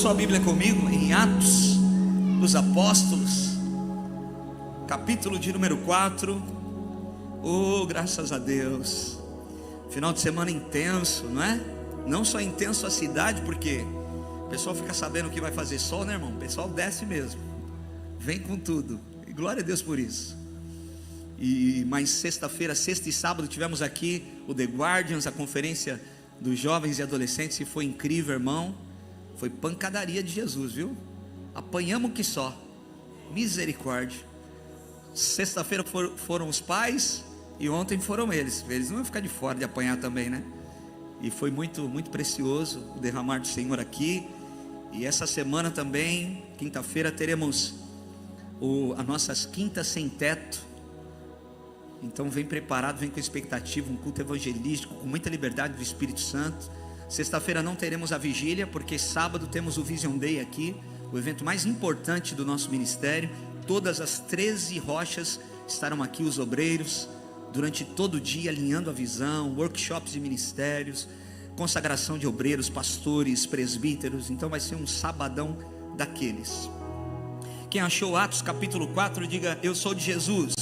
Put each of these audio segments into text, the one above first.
sua Bíblia comigo em Atos dos Apóstolos, capítulo de número 4. Oh, graças a Deus. Final de semana intenso, não é? Não só intenso a cidade, porque o pessoal fica sabendo que vai fazer sol, né, irmão? O pessoal desce mesmo, vem com tudo, e glória a Deus por isso. Mas sexta-feira, sexta e sábado tivemos aqui o The Guardians, a conferência dos jovens e adolescentes, e foi incrível, irmão. Foi pancadaria de Jesus, viu? Apanhamos que só, misericórdia. Sexta-feira foram os pais, e ontem foram eles não vão ficar de fora de apanhar também, né? E foi muito, muito precioso o derramar do Senhor aqui. E essa semana também, quinta-feira, teremos as nossas quintas sem teto. Então vem preparado, vem com expectativa, um culto evangelístico, com muita liberdade do Espírito Santo. Sexta-feira não teremos a vigília, porque sábado temos o Vision Day aqui, o evento mais importante do nosso ministério. Todas as 13 rochas estarão aqui, os obreiros, durante todo o dia, alinhando a visão, workshops de ministérios, consagração de obreiros, pastores, presbíteros. Então vai ser um sabadão daqueles. Quem achou Atos capítulo 4, diga: eu sou de Jesus.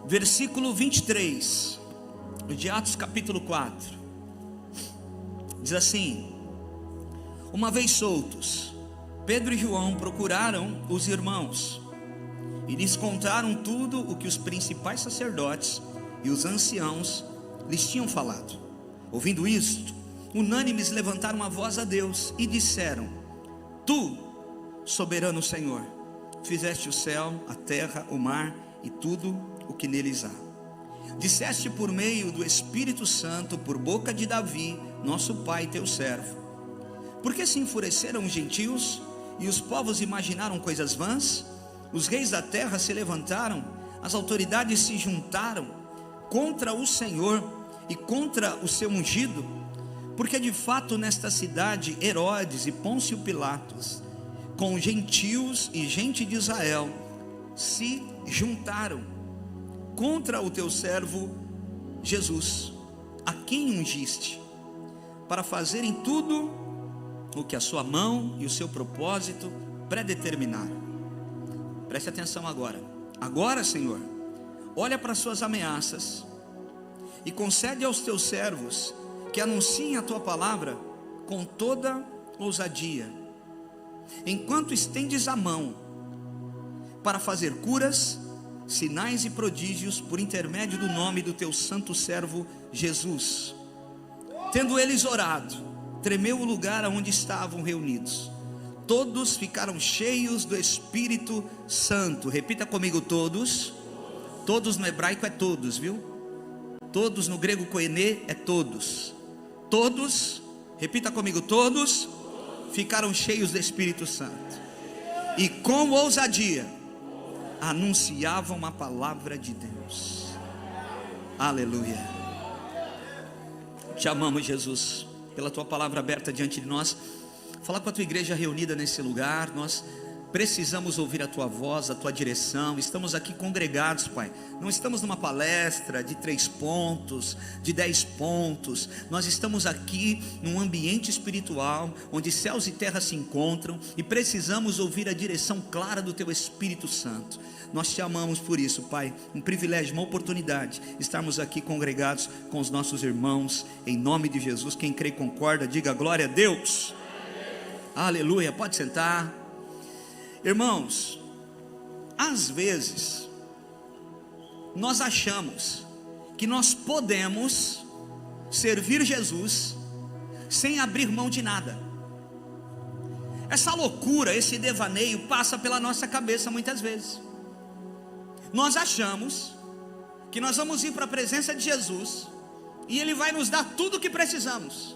Versículo 23 de Atos capítulo 4 diz assim: uma vez soltos, Pedro e João procuraram os irmãos e lhes contaram tudo o que os principais sacerdotes e os anciãos lhes tinham falado. Ouvindo isto, unânimes levantaram a voz a Deus e disseram: tu, soberano Senhor, fizeste o céu, a terra, o mar e tudo o que neles há. Disseste por meio do Espírito Santo, por boca de Davi, nosso pai, teu servo. Por que se enfureceram os gentios e os povos imaginaram coisas vãs? Os reis da terra se levantaram, as autoridades se juntaram contra o Senhor e contra o seu ungido. Porque de fato nesta cidade Herodes e Pôncio Pilatos, com gentios e gente de Israel, se juntaram contra o teu servo Jesus, a quem ungiste, para fazerem tudo o que a sua mão e o seu propósito predeterminaram. Preste atenção agora. Agora, Senhor, olha para as suas ameaças e concede aos teus servos que anunciem a tua palavra com toda ousadia, enquanto estendes a mão para fazer curas, sinais e prodígios por intermédio do nome do teu santo servo Jesus. Tendo eles orado, tremeu o lugar onde estavam reunidos. Todos ficaram cheios do Espírito Santo. Repita comigo: todos. Todos no hebraico é todos, viu? Todos no grego koine é todos. Todos, repita comigo: todos ficaram cheios do Espírito Santo e com ousadia anunciavam a palavra de Deus. Aleluia. Te amamos, Jesus, pela tua palavra aberta diante de nós. Fala com a tua igreja reunida nesse lugar. Nós precisamos ouvir a tua voz, a tua direção. Estamos aqui congregados, Pai. Não estamos numa palestra de 3 pontos, de 10 pontos. Nós estamos aqui num ambiente espiritual, onde céus e terra se encontram, e precisamos ouvir a direção clara do teu Espírito Santo. Nós te amamos por isso, Pai. Um privilégio, uma oportunidade estarmos aqui congregados com os nossos irmãos, em nome de Jesus. Quem crê e concorda, diga glória a Deus. Aleluia. Pode sentar. Irmãos, às vezes nós achamos que nós podemos servir Jesus sem abrir mão de nada. Essa loucura, esse devaneio passa pela nossa cabeça muitas vezes. Nós achamos que nós vamos ir para a presença de Jesus e Ele vai nos dar tudo o que precisamos.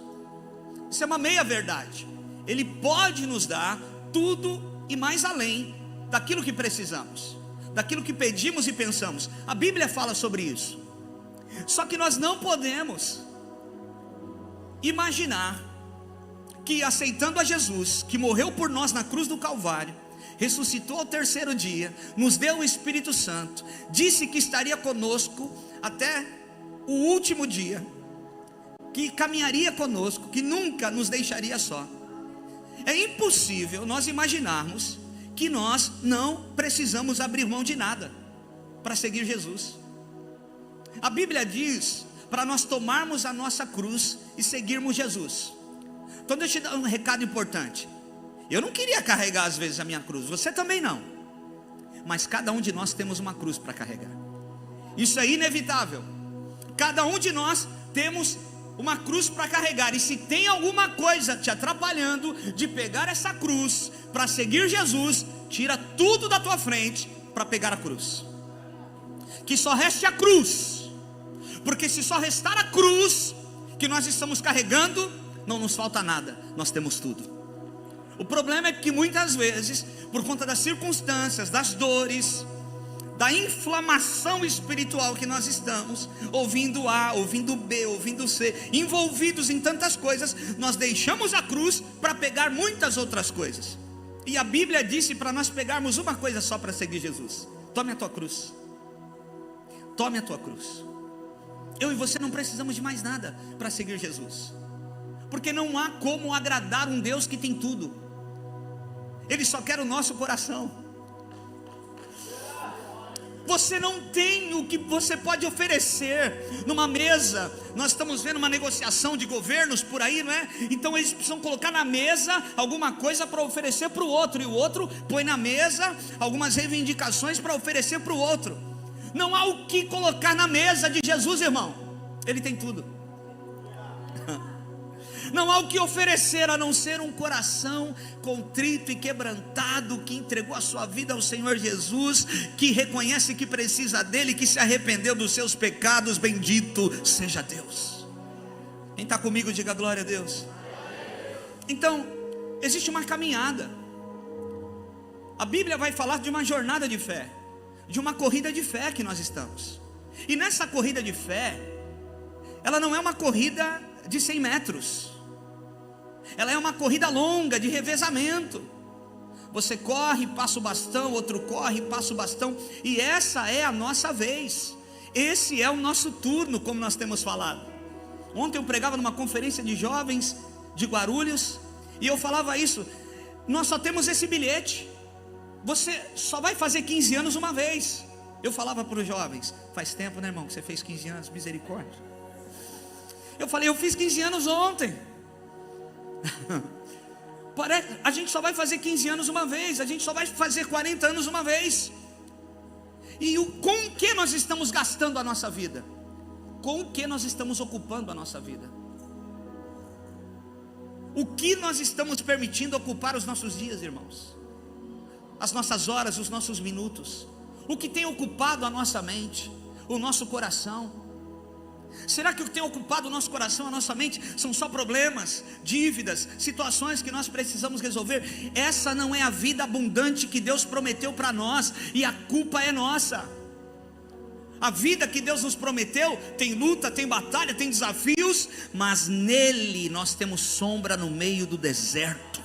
Isso é uma meia verdade. Ele pode nos dar tudo e mais além daquilo que precisamos, daquilo que pedimos e pensamos. A Bíblia fala sobre isso. Só que nós não podemos imaginar que aceitando a Jesus, que morreu por nós na cruz do Calvário, ressuscitou ao 3º dia, nos deu o Espírito Santo, disse que estaria conosco até o último dia, que caminharia conosco, que nunca nos deixaria só. É impossível nós imaginarmos que nós não precisamos abrir mão de nada para seguir Jesus. A Bíblia diz para nós tomarmos a nossa cruz e seguirmos Jesus. Então deixa eu te dar um recado importante. Eu não queria carregar às vezes a minha cruz, você também não. Mas cada um de nós temos uma cruz para carregar. Isso é inevitável. Cada um de nós temos uma cruz para carregar. E se tem alguma coisa te atrapalhando de pegar essa cruz para seguir Jesus, tira tudo da tua frente para pegar a cruz. Que só reste a cruz. Porque se só restar a cruz que nós estamos carregando, não nos falta nada, nós temos tudo. O problema é que muitas vezes, por conta das circunstâncias, das dores, da inflamação espiritual que nós estamos, ouvindo A, ouvindo B, ouvindo C, envolvidos em tantas coisas, nós deixamos a cruz para pegar muitas outras coisas. E a Bíblia disse para nós pegarmos uma coisa só para seguir Jesus: tome a tua cruz. Tome a tua cruz. Eu e você não precisamos de mais nada para seguir Jesus, porque não há como agradar um Deus que tem tudo. Ele só quer o nosso coração. Você não tem o que você pode oferecer numa mesa. Nós estamos vendo uma negociação de governos por aí, não é? Então eles precisam colocar na mesa alguma coisa para oferecer para o outro, e o outro põe na mesa algumas reivindicações para oferecer para o outro. Não há o que colocar na mesa de Jesus, irmão. Ele tem tudo. Não há o que oferecer a não ser um coração contrito e quebrantado, que entregou a sua vida ao Senhor Jesus, que reconhece que precisa dele, que se arrependeu dos seus pecados. Bendito seja Deus. Quem está comigo, diga glória a Deus. Então, existe uma caminhada. A Bíblia vai falar de uma jornada de fé, de uma corrida de fé que nós estamos. E nessa corrida de fé, ela não é uma corrida de 100 metros. Ela é uma corrida longa, de revezamento. Você corre, passa o bastão, outro corre, passa o bastão. E essa é a nossa vez. Esse é o nosso turno, como nós temos falado. Ontem eu pregava numa conferência de jovens de Guarulhos, e eu falava isso: nós só temos esse bilhete. Você só vai fazer 15 anos uma vez. Eu falava para os jovens: faz tempo, né, irmão, que você fez 15 anos, misericórdia. Eu falei: eu fiz 15 anos ontem. A gente só vai fazer 15 anos uma vez, a gente só vai fazer 40 anos uma vez. E com o que nós estamos gastando a nossa vida? Com o que nós estamos ocupando a nossa vida? O que nós estamos permitindo ocupar os nossos dias, irmãos? As nossas horas, os nossos minutos? O que tem ocupado a nossa mente, o nosso coração? Será que o que tem ocupado o nosso coração, a nossa mente, são só problemas, dívidas, situações que nós precisamos resolver? Essa não é a vida abundante que Deus prometeu para nós, e a culpa é nossa. A vida que Deus nos prometeu tem luta, tem batalha, tem desafios, mas nele nós temos sombra no meio do deserto.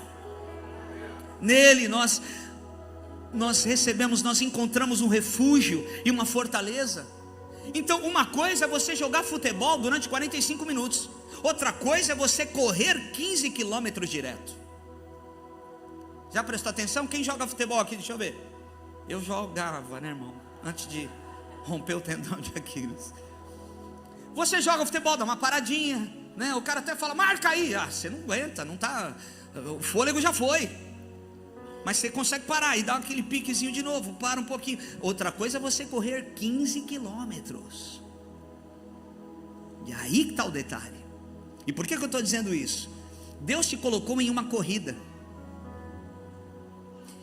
Nele nós recebemos, nós encontramos um refúgio e uma fortaleza. Então, uma coisa é você jogar futebol durante 45 minutos. Outra coisa é você correr 15 quilômetros direto. Já prestou atenção? Quem joga futebol aqui? Deixa eu ver. Eu jogava, né, irmão? Antes de romper o tendão de Aquiles. Você joga futebol, dá uma paradinha, né? O cara até fala: marca aí. Ah, você não aguenta, não tá, o fôlego já foi. Mas você consegue parar e dar aquele piquezinho de novo, para um pouquinho. Outra coisa é você correr 15 quilômetros. E aí que está o detalhe. E por que eu estou dizendo isso? Deus te colocou em uma corrida,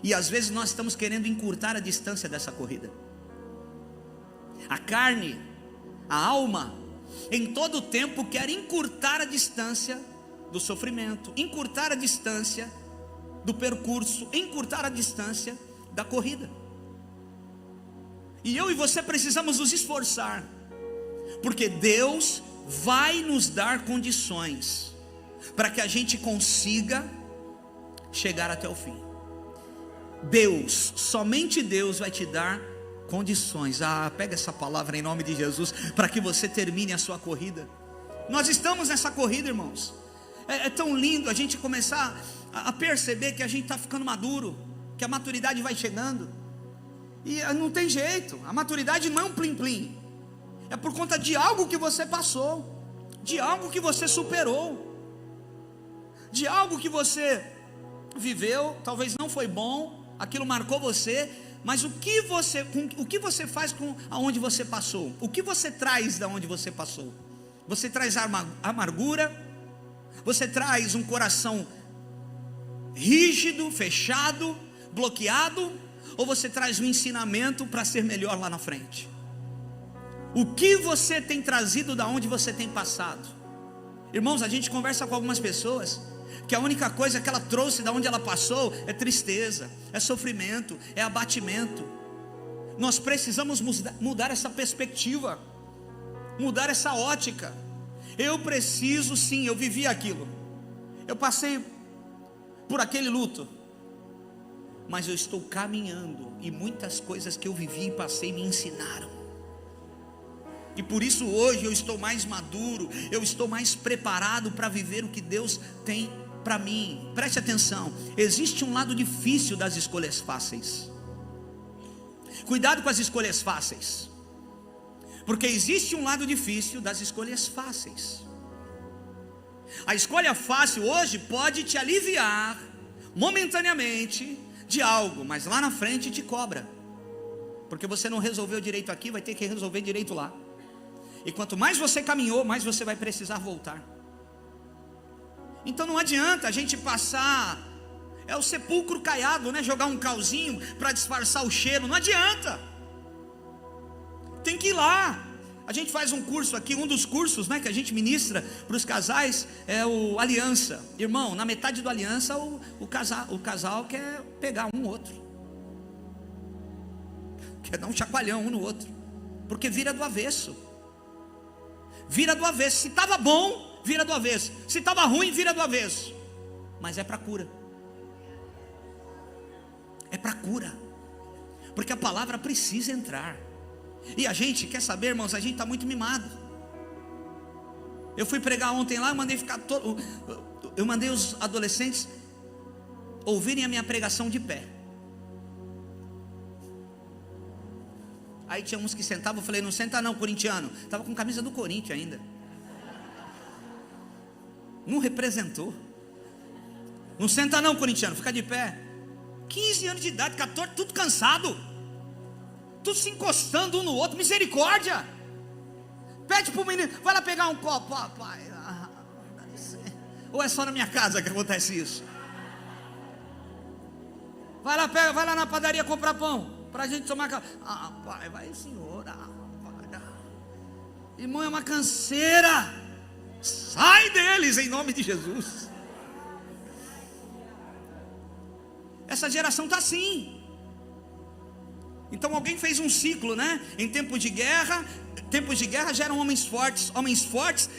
e às vezes nós estamos querendo encurtar a distância dessa corrida. A carne, a alma, em todo o tempo quer encurtar a distância do sofrimento, encurtar a distância do percurso, encurtar a distância da corrida. E eu e você precisamos nos esforçar, porque Deus vai nos dar condições para que a gente consiga chegar até o fim. Deus, somente Deus vai te dar condições. Pega essa palavra em nome de Jesus, para que você termine a sua corrida. Nós estamos nessa corrida, irmãos. É tão lindo a gente começar a perceber que a gente está ficando maduro, que a maturidade vai chegando, e não tem jeito. A maturidade não é um plim-plim, é por conta de algo que você passou, de algo que você superou, de algo que você viveu. Talvez não foi bom, aquilo marcou você, mas o que você faz com aonde você passou? O que você traz da onde você passou? Você traz amargura? Você traz um coração rígido, fechado, bloqueado? Ou você traz um ensinamento para ser melhor lá na frente? O que você tem trazido da onde você tem passado? Irmãos, a gente conversa com algumas pessoas que a única coisa que ela trouxe da onde ela passou é tristeza, é sofrimento, é abatimento. Nós precisamos mudar essa perspectiva, mudar essa ótica. Eu preciso, sim, eu vivi aquilo, eu passei por aquele luto, mas eu estou caminhando, e muitas coisas que eu vivi e passei me ensinaram. E por isso hoje eu estou mais maduro, eu estou mais preparado para viver o que Deus tem para mim. Preste atenção, existe um lado difícil das escolhas fáceis. Cuidado com as escolhas fáceis, porque existe um lado difícil das escolhas fáceis. A escolha fácil hoje pode te aliviar momentaneamente de algo, mas lá na frente te cobra, porque você não resolveu direito aqui, vai ter que resolver direito lá. E quanto mais você caminhou, mais você vai precisar voltar. Então não adianta a gente passar, é o sepulcro caiado, né? Jogar um calzinho para disfarçar o cheiro, não adianta. Tem que ir lá. A gente faz um curso aqui, um dos cursos, né, que a gente ministra para os casais é o Aliança. Irmão, na metade do Aliança o casal quer pegar um outro, quer dar um chacoalhão um no outro, porque vira do avesso. Vira do avesso. Se estava bom, vira do avesso. Se estava ruim, vira do avesso. Mas é para cura. É para cura. Porque a palavra precisa entrar. E a gente, quer saber, irmãos, a gente está muito mimado. Eu fui pregar ontem lá, eu mandei os adolescentes ouvirem a minha pregação de pé. Aí tinha uns que sentavam, eu falei, não senta não, corintiano. Estava com camisa do Corinthians ainda. Não representou. Não senta não, corintiano, fica de pé. 15 anos de idade, 14, tudo cansado, tudo se encostando um no outro, misericórdia. Pede para o menino, vai lá pegar um copo, pai. Ou é só na minha casa que acontece isso? Vai lá, pega, vai lá na padaria comprar pão para a gente tomar café. Pai, vai senhor, pai. Irmão, é uma canseira. Sai deles em nome de Jesus. Essa geração está assim. Então alguém fez um ciclo, né? Em tempos de guerra geram homens fortes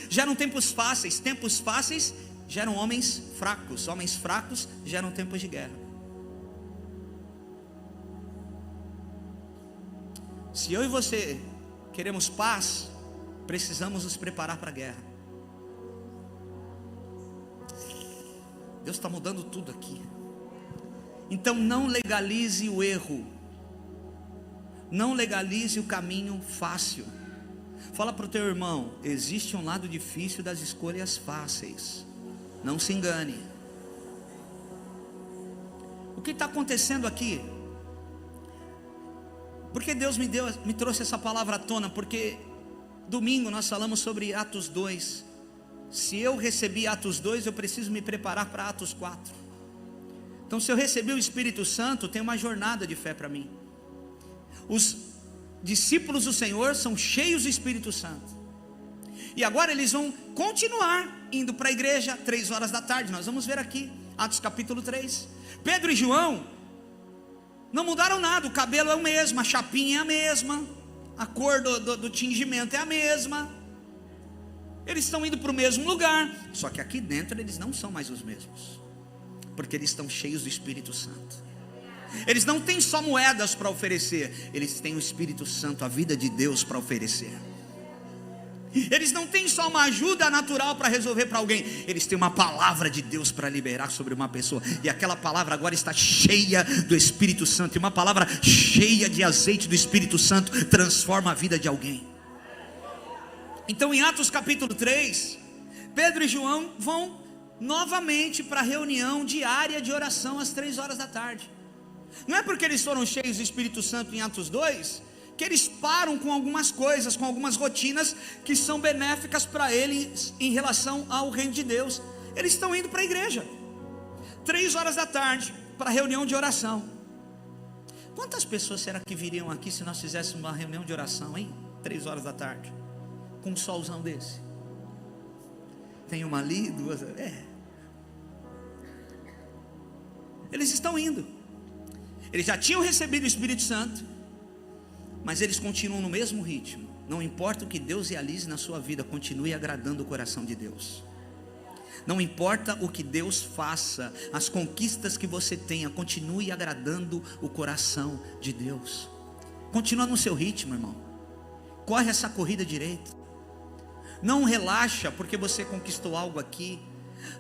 geram tempos fáceis geram homens fracos geram tempos de guerra. Se eu e você queremos paz, precisamos nos preparar para a guerra. Deus está mudando tudo aqui. Então não legalize o erro, não legalize o caminho fácil. Fala para o teu irmão, existe um lado difícil das escolhas fáceis. Não se engane. O que está acontecendo aqui? Porque Deus me trouxe essa palavra à tona? Porque domingo nós falamos sobre Atos 2. Se eu recebi Atos 2, eu preciso me preparar para Atos 4. Então, se eu recebi o Espírito Santo, tem uma jornada de fé para mim. Os discípulos do Senhor são cheios do Espírito Santo. E agora eles vão continuar indo para a igreja 3 horas da tarde. Nós vamos ver aqui, Atos capítulo 3. Pedro e João não mudaram nada. O cabelo é o mesmo, a chapinha é a mesma, a cor do tingimento é a mesma. Eles estão indo para o mesmo lugar. Só que aqui dentro eles não são mais os mesmos, porque eles estão cheios do Espírito Santo. Eles não têm só moedas para oferecer, eles têm o Espírito Santo, a vida de Deus para oferecer. Eles não têm só uma ajuda natural para resolver para alguém, eles têm uma palavra de Deus para liberar sobre uma pessoa, e aquela palavra agora está cheia do Espírito Santo, e uma palavra cheia de azeite do Espírito Santo transforma a vida de alguém. Então em Atos capítulo 3, Pedro e João vão novamente para a reunião diária de oração às 3 horas da tarde. Não é porque eles foram cheios do Espírito Santo em Atos 2 que eles param com algumas coisas, com algumas rotinas que são benéficas para eles em relação ao reino de Deus. Eles estão indo para a igreja 3 horas da tarde para a reunião de oração. Quantas pessoas será que viriam aqui se nós fizéssemos uma reunião de oração, hein? 3 horas da tarde, com um solzão desse. Tem uma ali, 2. Eles estão indo. Eles já tinham recebido o Espírito Santo, mas eles continuam no mesmo ritmo. Não importa o que Deus realize na sua vida, continue agradando o coração de Deus. Não importa o que Deus faça, as conquistas que você tenha, continue agradando o coração de Deus. Continua no seu ritmo, irmão. Corre essa corrida direito. Não relaxa porque você conquistou algo aqui.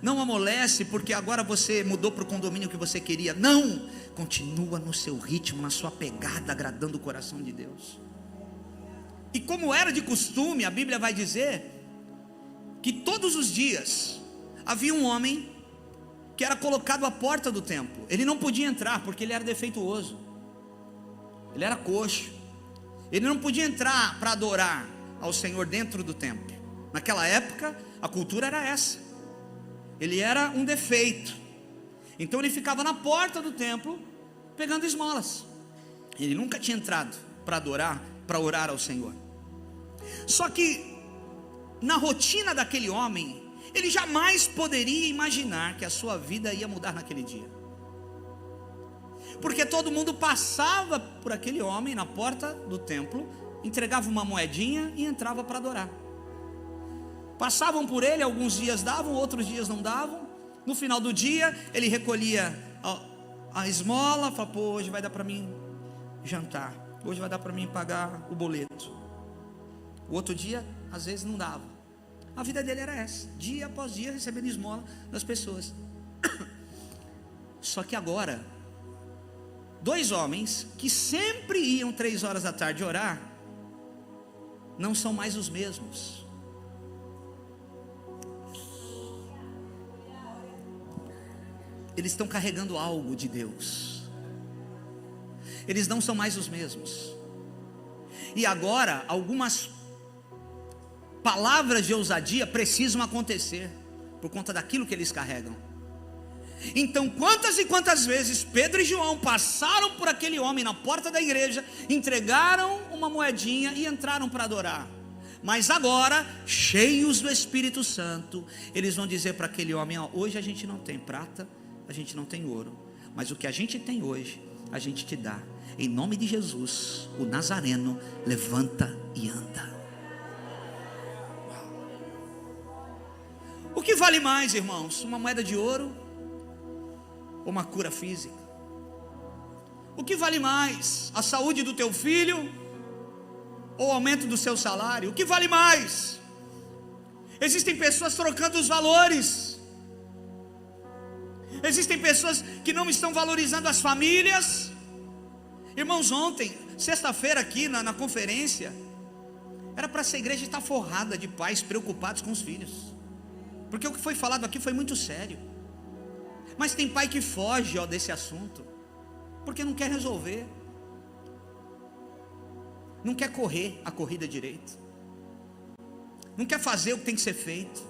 Não amolece porque agora você mudou para o condomínio que você queria. Não, continua no seu ritmo, na sua pegada, agradando o coração de Deus. E como era de costume, a Bíblia vai dizer que todos os dias havia um homem que era colocado à porta do templo. Ele não podia entrar porque ele era defeituoso, ele era coxo, ele não podia entrar para adorar ao Senhor dentro do templo. Naquela época a cultura era essa. Ele era um defeito, então ele ficava na porta do templo pegando esmolas. Ele nunca tinha entrado para adorar, para orar ao Senhor. Só que na rotina daquele homem, ele jamais poderia imaginar que a sua vida ia mudar naquele dia, porque todo mundo passava por aquele homem na porta do templo, entregava uma moedinha e entrava para adorar. Passavam por ele, alguns dias davam, outros dias não davam. No final do dia, ele recolhia a esmola, falava: pô, hoje vai dar para mim jantar, hoje vai dar para mim pagar o boleto. O outro dia, às vezes não dava. A vida dele era essa, dia após dia, recebendo esmola das pessoas. Só que agora, 2 homens que sempre iam 3 horas da tarde orar, não são mais os mesmos. Eles estão carregando algo de Deus. Eles não são mais os mesmos. E agora algumas palavras de ousadia precisam acontecer por conta daquilo que eles carregam. Então quantas e quantas vezes Pedro e João passaram por aquele homem na porta da igreja, entregaram uma moedinha e entraram para adorar. Mas agora, cheios do Espírito Santo, eles vão dizer para aquele homem: ó, hoje a gente não tem prata, a gente não tem ouro, mas o que a gente tem hoje, a gente te dá. Em nome de Jesus, o Nazareno levanta e anda. O que vale mais, irmãos? Uma moeda de ouro ou uma cura física? O que vale mais? A saúde do teu filho ou o aumento do seu salário? O que vale mais? Existem pessoas trocando os valores. Existem pessoas que não estão valorizando as famílias. Irmãos, ontem, sexta-feira aqui na conferência, era para essa igreja estar forrada de pais preocupados com os filhos, porque o que foi falado aqui foi muito sério. Mas tem pai que foge desse assunto, porque não quer resolver, não quer correr a corrida direito, não quer fazer o que tem que ser feito.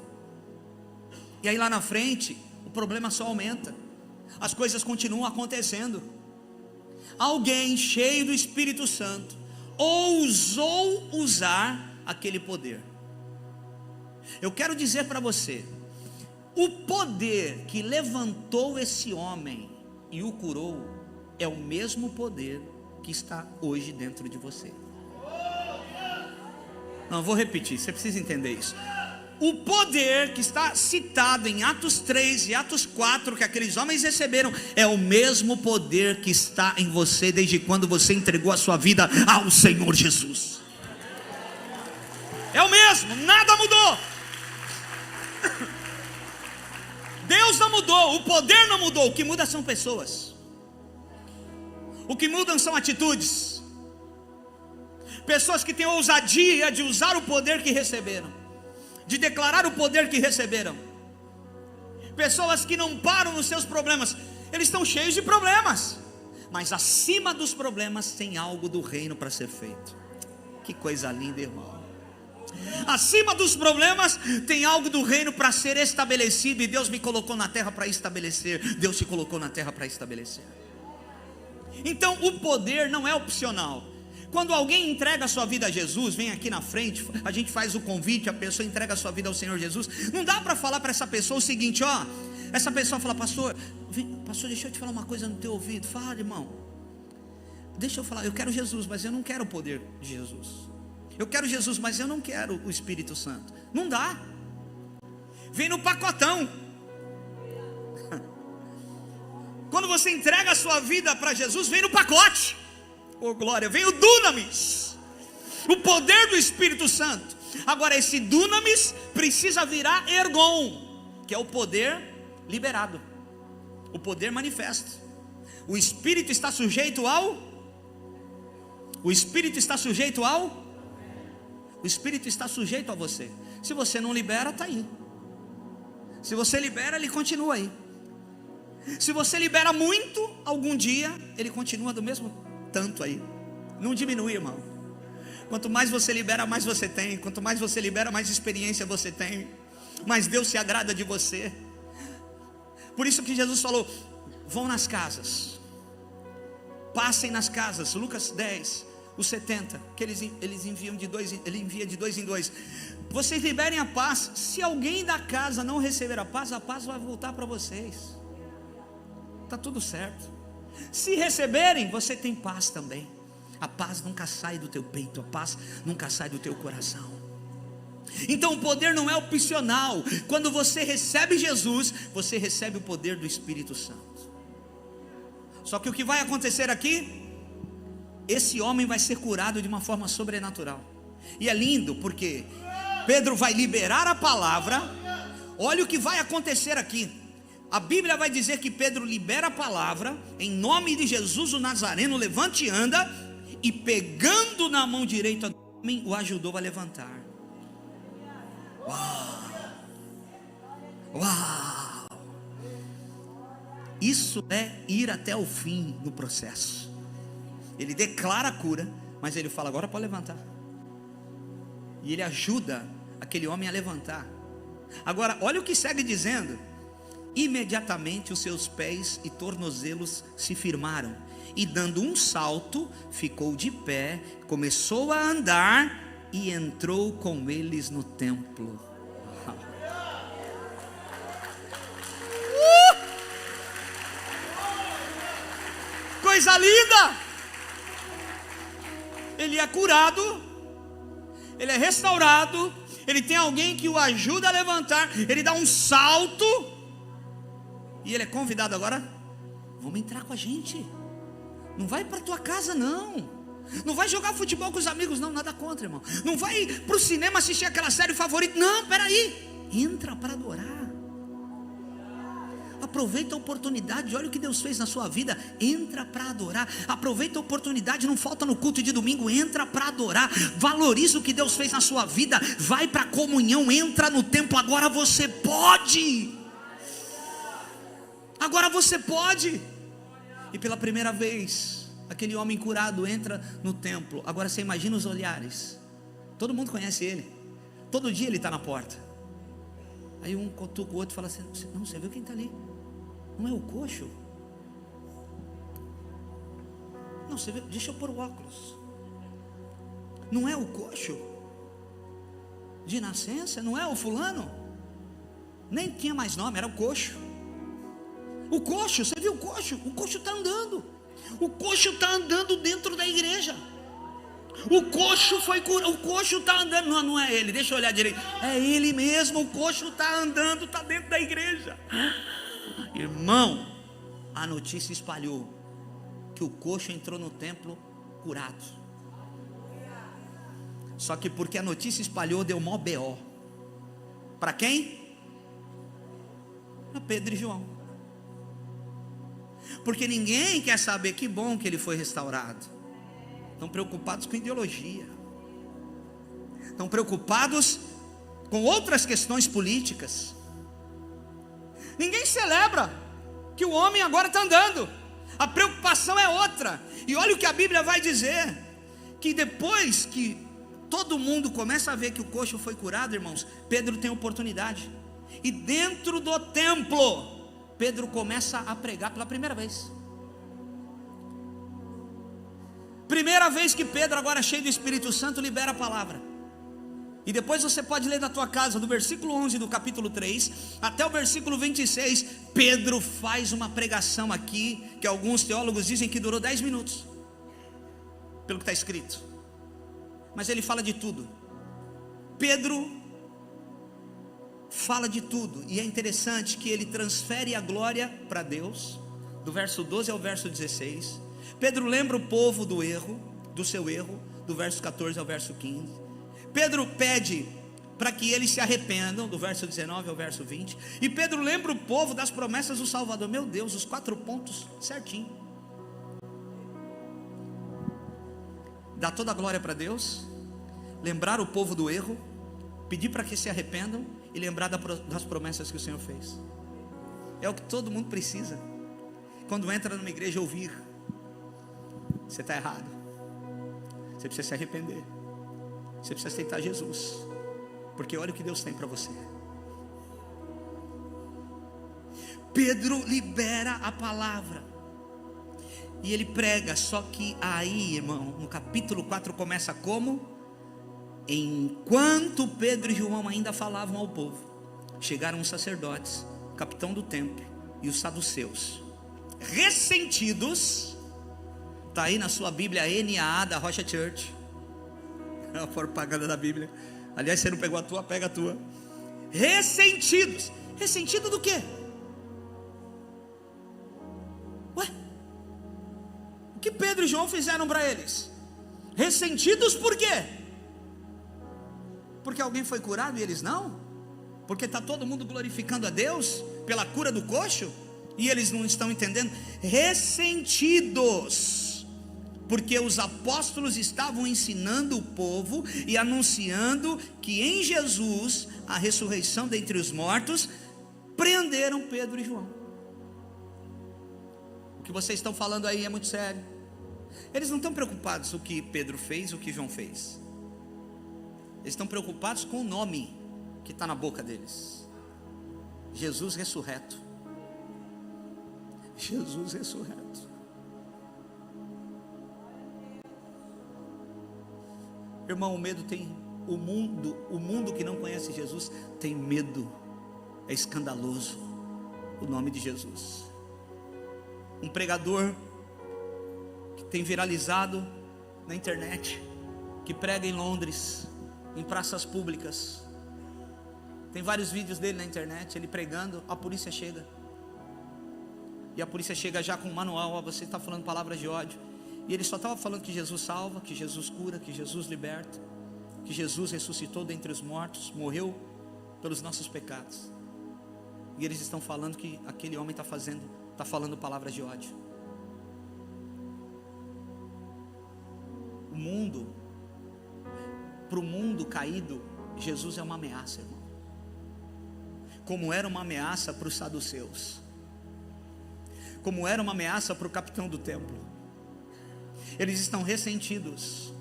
E aí lá na frente o problema só aumenta, as coisas continuam acontecendo. Alguém cheio do Espírito Santo ousou usar aquele poder. Eu quero dizer para você, o poder que levantou esse homem e o curou é o mesmo poder que está hoje dentro de você. Não, vou repetir, você precisa entender isso. O poder que está citado em Atos 3 e Atos 4, que aqueles homens receberam, é o mesmo poder que está em você desde quando você entregou a sua vida ao Senhor Jesus. É o mesmo, nada mudou. Deus não mudou, o poder não mudou. O que muda são pessoas. O que mudam são atitudes. Pessoas que têm ousadia de usar o poder que receberam, de declarar o poder que receberam. Pessoas que não param nos seus problemas. Eles estão cheios de problemas, mas acima dos problemas tem algo do reino para ser feito. Que coisa linda, irmão. Acima dos problemas tem algo do reino para ser estabelecido. E Deus me colocou na terra para estabelecer. Deus te colocou na terra para estabelecer. Então o poder não é opcional. Quando alguém entrega a sua vida a Jesus, vem aqui na frente, a gente faz o convite, a pessoa entrega a sua vida ao Senhor Jesus. Não dá para falar para essa pessoa o seguinte, ó. Essa pessoa fala, pastor, deixa eu te falar uma coisa no teu ouvido. Fala, irmão. Deixa eu falar, eu quero Jesus, mas eu não quero o poder de Jesus. Eu quero Jesus, mas eu não quero o Espírito Santo. Não dá. Vem no pacotão. Quando você entrega a sua vida para Jesus, vem no pacote. Oh glória, vem o dunamis, o poder do Espírito Santo. Agora esse dunamis precisa virar ergon, que é o poder liberado, o poder manifesto. O Espírito está sujeito ao O Espírito está sujeito O Espírito está sujeito a você. Se você não libera, está aí. Se você libera, ele continua aí. Se você libera muito, algum dia ele continua do mesmo tanto aí. Não diminui, irmão. Quanto mais você libera, mais você tem. Quanto mais você libera, mais experiência você tem. Mais Deus se agrada de você. Por isso que Jesus falou: vão nas casas, passem nas casas. Lucas 10, os 70, que eles enviam de dois, ele envia de dois em dois. Vocês liberem a paz. Se alguém da casa não receber a paz vai voltar para vocês. Está tudo certo. Se receberem, você tem paz também. A paz nunca sai do teu peito, a paz nunca sai do teu coração. Então o poder não é opcional. Quando você recebe Jesus, você recebe o poder do Espírito Santo. Só que o que vai acontecer aqui? Esse homem vai ser curado de uma forma sobrenatural. E é lindo porque Pedro vai liberar a palavra. Olha o que vai acontecer aqui. A Bíblia vai dizer que Pedro libera a palavra, em nome de Jesus o Nazareno, levante e anda, e pegando na mão direita do homem, o ajudou a levantar. Uau! Uau! Isso é ir até o fim no processo. Ele declara a cura, mas ele fala: agora pode levantar. E ele ajuda aquele homem a levantar. Agora, olha o que segue dizendo: imediatamente os seus pés e tornozelos se firmaram, e dando um salto, ficou de pé, começou a andar e entrou com eles no templo. Coisa linda! Ele é curado, ele é restaurado, ele tem alguém que o ajuda a levantar, ele dá um salto, e ele é convidado agora: vamos entrar com a gente. Não vai para tua casa não. Não vai jogar futebol com os amigos não, nada contra, irmão. Não vai para o cinema assistir aquela série favorita. Não, peraí. Entra para adorar. Aproveita a oportunidade. Olha o que Deus fez na sua vida. Entra para adorar. Aproveita a oportunidade. Não falta no culto de domingo. Entra para adorar. Valoriza o que Deus fez na sua vida. Vai para a comunhão. Entra no templo. Agora você pode. Agora você pode. E pela primeira vez, aquele homem curado entra no templo. Agora você imagina os olhares. Todo mundo conhece ele. Todo dia ele está na porta. Aí um cutuca o outro e fala assim: não, você viu quem está ali? Não é o coxo? Não, você viu? Deixa eu pôr o óculos. Não é o coxo? De nascença? Não é o fulano? Nem tinha mais nome, era o coxo. O coxo, você viu o coxo? O coxo está andando. O coxo está andando dentro da igreja. O coxo foi curado. O coxo está andando. Não é ele, deixa eu olhar direito. É ele mesmo, o coxo está andando, está dentro da igreja. Irmão, a notícia espalhou que o coxo entrou no templo curado. Só que porque a notícia espalhou, deu mó BO. Para quem? Para Pedro e João. Porque ninguém quer saber. Que bom que ele foi restaurado. Estão preocupados com ideologia, estão preocupados com outras questões políticas. Ninguém celebra que o homem agora está andando. A preocupação é outra. E olha o que a Bíblia vai dizer: que depois que todo mundo começa a ver que o coxo foi curado, irmãos, Pedro tem oportunidade. E dentro do templo, Pedro começa a pregar pela primeira vez. Primeira vez que Pedro, agora cheio do Espírito Santo, libera a palavra. E depois você pode ler na tua casa, do versículo 11 do capítulo 3 até o versículo 26. Pedro faz uma pregação aqui, que alguns teólogos dizem que durou 10 minutos, pelo que está escrito. Mas ele fala de tudo. Pedro fala de tudo. E é interessante que ele transfere a glória para Deus, do verso 12 ao verso 16. Pedro lembra o povo do erro, do seu erro, do verso 14 ao verso 15. Pedro pede para que eles se arrependam, do verso 19 ao verso 20. E Pedro lembra o povo das promessas do Salvador. Meu Deus, os 4 pontos certinho. Dá toda a glória para Deus, lembrar o povo do erro, pedir para que se arrependam e lembrar das promessas que o Senhor fez. É o que todo mundo precisa. Quando entra numa igreja, ouvir: você está errado, você precisa se arrepender, você precisa aceitar Jesus, porque olha o que Deus tem para você. Pedro libera a palavra e ele prega. Só que aí, irmão, no capítulo 4 começa como? Enquanto Pedro e João ainda falavam ao povo, chegaram os sacerdotes, o capitão do templo e os saduceus, ressentidos. Está aí na sua Bíblia, NAA da Rocha Church, é a propaganda da Bíblia. Aliás, você não pegou a tua, pega a tua. Ressentidos. Ressentido do quê? Ué? O que Pedro e João fizeram para eles? Ressentidos por quê? Porque alguém foi curado e eles não? Porque está todo mundo glorificando a Deus pela cura do coxo e eles não estão entendendo? Ressentidos porque os apóstolos estavam ensinando o povo e anunciando que em Jesus, a ressurreição dentre os mortos, prenderam Pedro e João. O que vocês estão falando aí é muito sério. Eles não estão preocupados com o que Pedro fez, o que João fez. Eles estão preocupados com o nome que está na boca deles: Jesus ressurreto. Jesus ressurreto. Irmão, o medo tem, o mundo que não conhece Jesus tem medo. É escandaloso o nome de Jesus. Um pregador que tem viralizado na internet, que prega em Londres, em praças públicas. Tem vários vídeos dele na internet, ele pregando. A polícia chega, e a polícia chega já com um manual: ó, você está falando palavras de ódio. E ele só estava falando que Jesus salva, que Jesus cura, que Jesus liberta, que Jesus ressuscitou dentre os mortos, morreu pelos nossos pecados. E eles estão falando que aquele homem está falando palavras de ódio. Para o mundo caído, Jesus é uma ameaça, irmão. Como era uma ameaça para os saduceus, como era uma ameaça para o capitão do templo. Eles estão ressentidos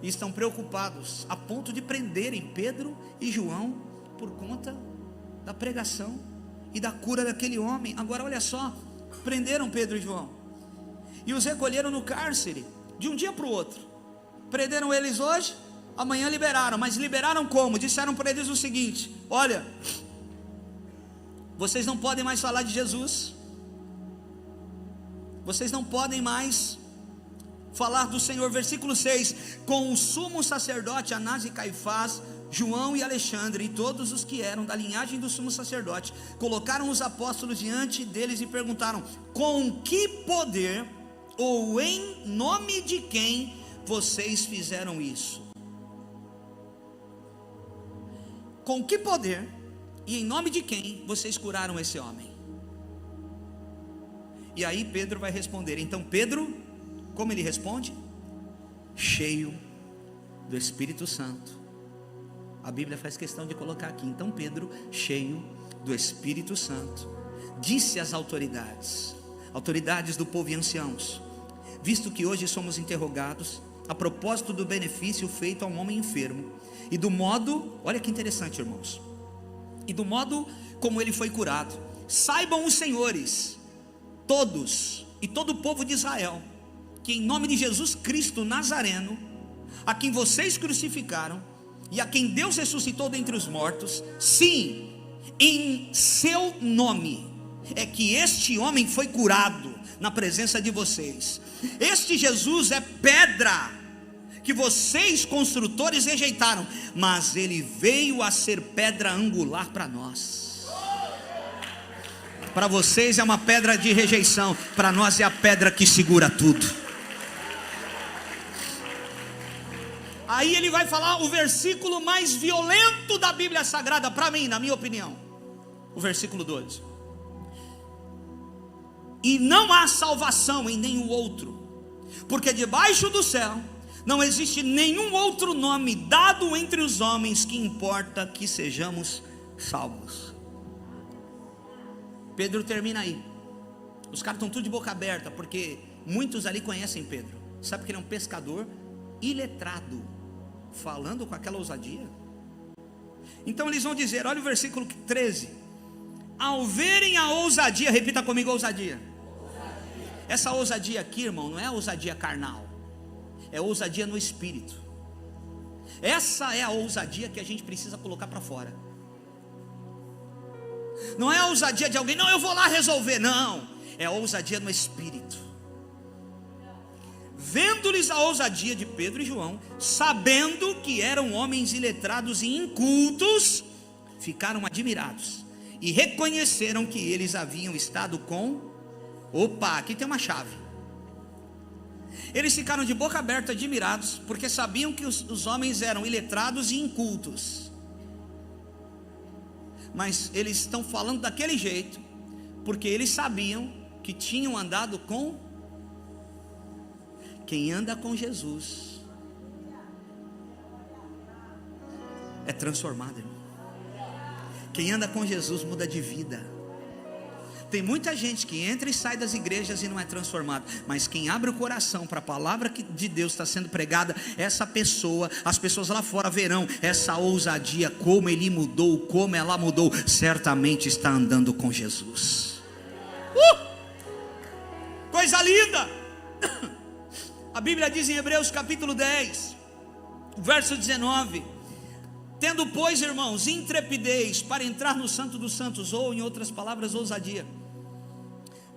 e estão preocupados a ponto de prenderem Pedro e João por conta da pregação e da cura daquele homem. Agora olha só, prenderam Pedro e João e os recolheram no cárcere de um dia para o outro. Prenderam eles hoje, amanhã liberaram. Mas liberaram como? Disseram para eles o seguinte: olha, vocês não podem mais falar de Jesus, vocês não podem mais falar do Senhor. Versículo 6: com o sumo sacerdote Anás e Caifás, João e Alexandre e todos os que eram da linhagem do sumo sacerdote, colocaram os apóstolos diante deles e perguntaram: com que poder ou em nome de quem vocês fizeram isso? com que poder e em nome de quem vocês curaram esse homem? E aí Pedro vai responder. Então Pedro, como ele responde? Cheio do Espírito Santo. A Bíblia faz questão de colocar aqui. Então Pedro, cheio do Espírito Santo, disse às autoridades do povo e anciãos: visto que hoje somos interrogados a propósito do benefício feito a um homem enfermo, e do modo, olha que interessante, irmãos, e do modo como ele foi curado, saibam os senhores, todos, e todo o povo de Israel, que em nome de Jesus Cristo Nazareno, a quem vocês crucificaram, e a quem Deus ressuscitou dentre os mortos, sim, em seu nome, é que este homem foi curado na presença de vocês. Este Jesus é pedra que vocês construtores rejeitaram, mas ele veio a ser pedra angular para nós. Para vocês é uma pedra de rejeição, para nós é a pedra que segura tudo. Aí ele vai falar o versículo mais violento da Bíblia Sagrada para mim, na minha opinião, o versículo 12: e não há salvação em nenhum outro, porque debaixo do céu não existe nenhum outro nome dado entre os homens que importa que sejamos salvos. Pedro termina aí. Os caras estão tudo de boca aberta, porque muitos ali conhecem Pedro. Sabe que ele é um pescador iletrado, falando com aquela ousadia. Então eles vão dizer, olha o versículo 13: ao verem a ousadia, repita comigo, ousadia. Essa ousadia aqui, irmão, não é ousadia carnal, é ousadia no espírito. Essa é a ousadia que a gente precisa colocar para fora. Não é a ousadia de alguém, não, eu vou lá resolver, não, é a ousadia no espírito. Vendo-lhes a ousadia de Pedro e João, sabendo que eram homens iletrados e incultos, ficaram admirados e reconheceram que eles haviam estado com... Opa, aqui tem uma chave. Eles ficaram de boca aberta admirados, porque sabiam que os homens eram iletrados e incultos. Mas eles estão falando daquele jeito, porque eles sabiam que tinham andado com... Quem anda com Jesus é transformado, irmão. Quem anda com Jesus muda de vida. Tem muita gente que entra e sai das igrejas e não é transformado, mas quem abre o coração para a palavra de Deus está sendo pregada, essa pessoa, as pessoas lá fora verão essa ousadia, como ele mudou, como ela mudou, certamente está andando com Jesus. Coisa linda! A Bíblia diz em Hebreus capítulo 10, verso 19: tendo pois, irmãos, intrepidez para entrar no Santo dos Santos, ou em outras palavras, ousadia,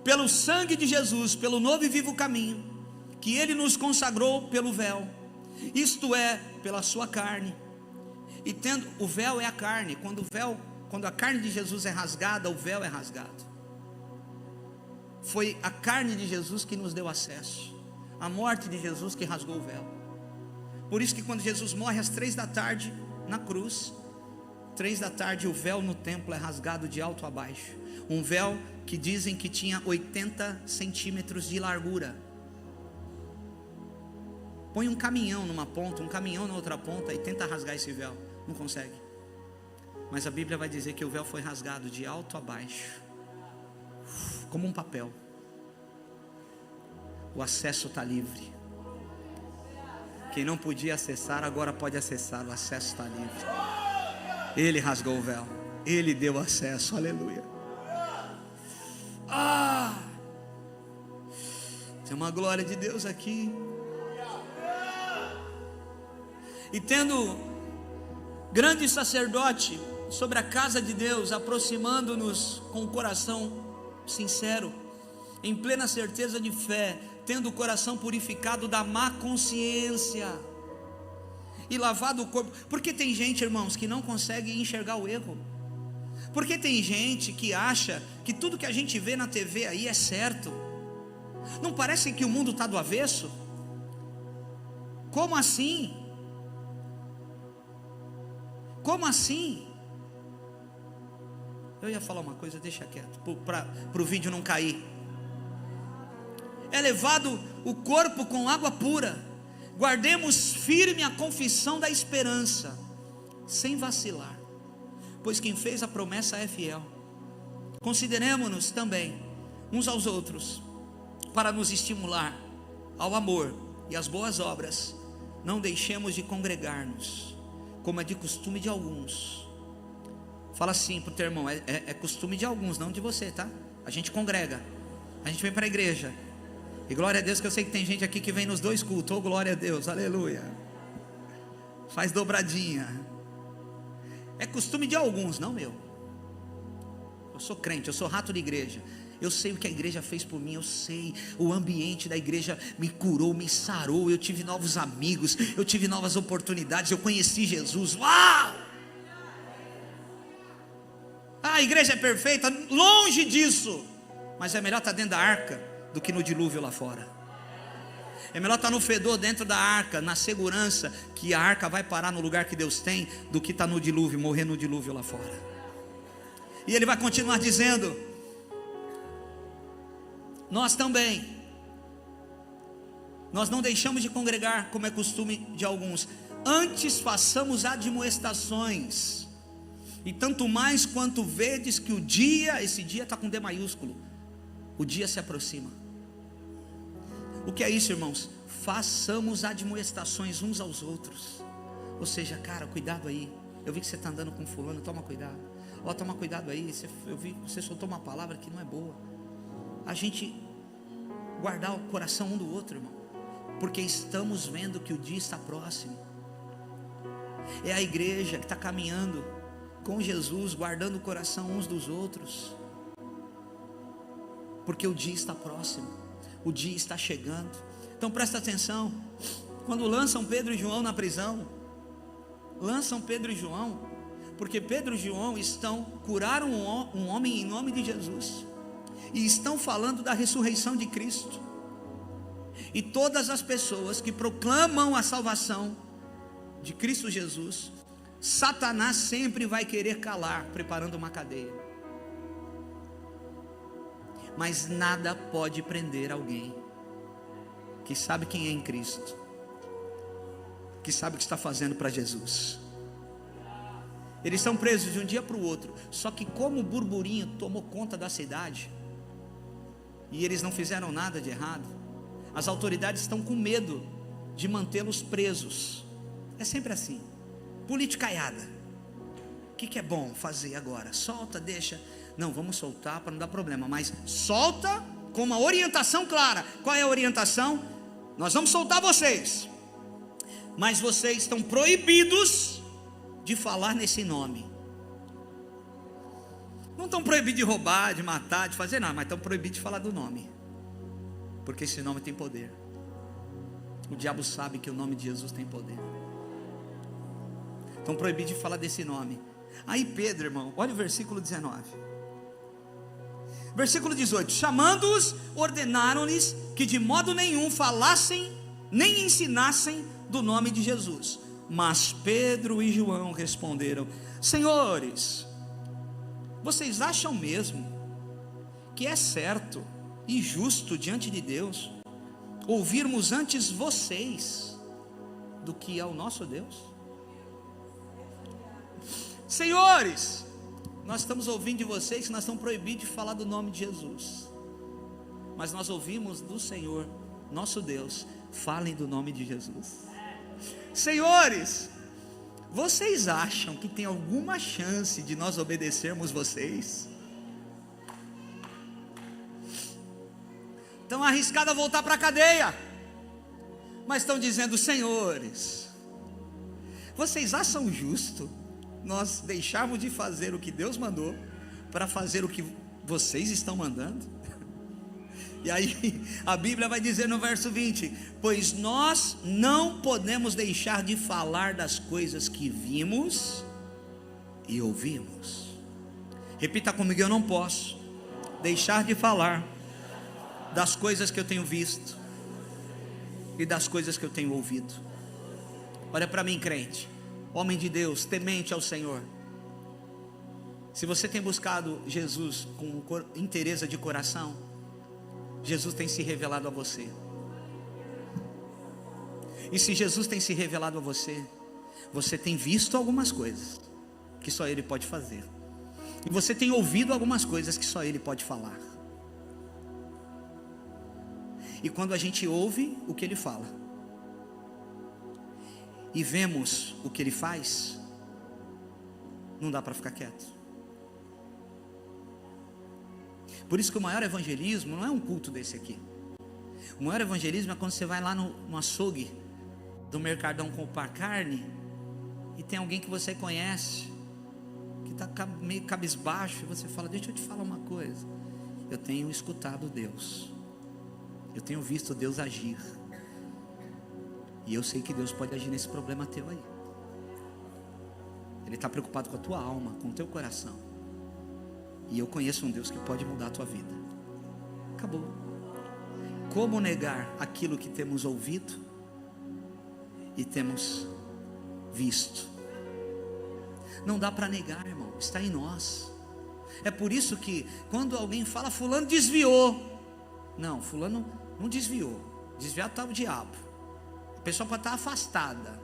pelo sangue de Jesus, pelo novo e vivo caminho, que ele nos consagrou pelo véu, isto é, pela sua carne. E tendo, o véu é a carne, quando a carne de Jesus é rasgada, o véu é rasgado. Foi a carne de Jesus que nos deu acesso, a morte de Jesus que rasgou o véu. Por isso que quando Jesus morre às 3 da tarde, na cruz, 3 da tarde, o véu no templo é rasgado de alto a baixo. Um véu que dizem que tinha 80 centímetros de largura. Põe um caminhão numa ponta, um caminhão na outra ponta e tenta rasgar esse véu, não consegue. Mas a Bíblia vai dizer que o véu foi rasgado de alto a baixo, como um papel. O acesso está livre. Quem não podia acessar, agora pode acessar. O acesso está livre. Ele rasgou o véu, ele deu acesso, aleluia. Tem uma glória de Deus aqui. E tendo grande sacerdote sobre a casa de Deus, aproximando-nos com o coração sincero, em plena certeza de fé, tendo o coração purificado da má consciência e lavado o corpo. Porque tem gente, irmãos, que não consegue enxergar o erro. Porque tem gente que acha que tudo que a gente vê na TV aí é certo. Não parece que o mundo está do avesso? Como assim? Como assim? Eu ia falar uma coisa, deixa quieto, para o vídeo não cair. É levado o corpo com água pura. Guardemos firme a confissão da esperança, sem vacilar, pois quem fez a promessa é fiel. Consideremos-nos também uns aos outros, para nos estimular ao amor e às boas obras. Não deixemos de congregar-nos, como é de costume de alguns. Fala assim para o teu irmão, é costume de alguns, não de você, tá? A gente congrega, a gente vem para a igreja. E glória a Deus que eu sei que tem gente aqui que vem nos 2 cultos. Oh, glória a Deus, aleluia. Faz dobradinha. É costume de alguns, não meu. Eu sou crente, eu sou rato de igreja. Eu sei o que a igreja fez por mim. Eu sei, o ambiente da igreja me curou, me sarou. Eu tive novos amigos, eu tive novas oportunidades. Eu conheci Jesus. Uau! A igreja é perfeita? Longe disso. Mas é melhor estar dentro da arca do que no dilúvio lá fora. É melhor estar no fedor dentro da arca, na segurança que a arca vai parar no lugar que Deus tem, do que estar no dilúvio, morrer no dilúvio lá fora. E ele vai continuar dizendo: nós também, nós não deixamos de congregar, como é costume de alguns, antes façamos admoestações, e tanto mais quanto vedes que o dia, esse dia está com D maiúsculo, o dia se aproxima. O que é isso, irmãos? Façamos admoestações uns aos outros. Ou seja, cara, cuidado aí. Eu vi que você está andando com fulano, toma cuidado. Ó, toma cuidado aí. Eu vi que você soltou uma palavra que não é boa. A gente guardar o coração um do outro, irmão, porque estamos vendo que o dia está próximo. É a igreja que está caminhando com Jesus, guardando o coração uns dos outros, porque o dia está próximo, o dia está chegando. Então presta atenção, quando lançam Pedro e João na prisão, lançam Pedro e João, porque Pedro e João curaram um homem em nome de Jesus, e estão falando da ressurreição de Cristo. E todas as pessoas que proclamam a salvação de Cristo Jesus, Satanás sempre vai querer calar, preparando uma cadeia. Mas nada pode prender alguém que sabe quem é em Cristo, que sabe o que está fazendo para Jesus. Eles são presos de um dia para o outro. Só que como o burburinho tomou conta da cidade, e eles não fizeram nada de errado, as autoridades estão com medo de mantê-los presos. É sempre assim, politicaiada. O que é bom fazer agora? Solta, deixa. Não, vamos soltar para não dar problema, mas solta com uma orientação clara. Qual é a orientação? Nós vamos soltar vocês, mas vocês estão proibidos de falar nesse nome. Não estão proibidos de roubar, de matar, de fazer nada, mas estão proibidos de falar do nome, porque esse nome tem poder. O diabo sabe que o nome de Jesus tem poder. Estão proibidos de falar desse nome. Aí Pedro, irmão, olha o versículo 19. Versículo 18: chamando-os, ordenaram-lhes que de modo nenhum falassem, nem ensinassem do nome de Jesus. Mas Pedro e João responderam: senhores, vocês acham mesmo que é certo e justo diante de Deus ouvirmos antes vocês do que ao nosso Deus? Senhores, nós estamos ouvindo de vocês que nós estamos proibidos de falar do nome de Jesus, mas nós ouvimos do Senhor, nosso Deus, falem do nome de Jesus. Senhores, vocês acham que tem alguma chance de nós obedecermos vocês? Estão arriscados a voltar para a cadeia, mas estão dizendo: senhores, vocês acham justo nós deixarmos de fazer o que Deus mandou para fazer o que vocês estão mandando? E aí a Bíblia vai dizer no verso 20: pois nós não podemos deixar de falar das coisas que vimos e ouvimos. Repita comigo: eu não posso deixar de falar das coisas que eu tenho visto e das coisas que eu tenho ouvido. Olha para mim, crente, homem de Deus, temente ao Senhor. Se você tem buscado Jesus com inteireza de coração, Jesus tem se revelado a você. E se Jesus tem se revelado a você, você tem visto algumas coisas que só Ele pode fazer. E você tem ouvido algumas coisas que só Ele pode falar. E quando a gente ouve o que Ele fala e vemos o que Ele faz, não dá para ficar quieto. Por isso que o maior evangelismo não é um culto desse aqui. O maior evangelismo é quando você vai lá no açougue do Mercadão comprar carne e tem alguém que você conhece que está meio cabisbaixo, e você fala: deixa eu te falar uma coisa, eu tenho escutado Deus, eu tenho visto Deus agir, e eu sei que Deus pode agir nesse problema teu aí. Ele está preocupado com a tua alma, com o teu coração, e eu conheço um Deus que pode mudar a tua vida. Acabou. Como negar aquilo que temos ouvido e temos visto? Não dá para negar, irmão, está em nós. É por isso que quando alguém fala: fulano desviou, não, fulano não desviou. Desviado está o diabo. A pessoa pode estar afastada,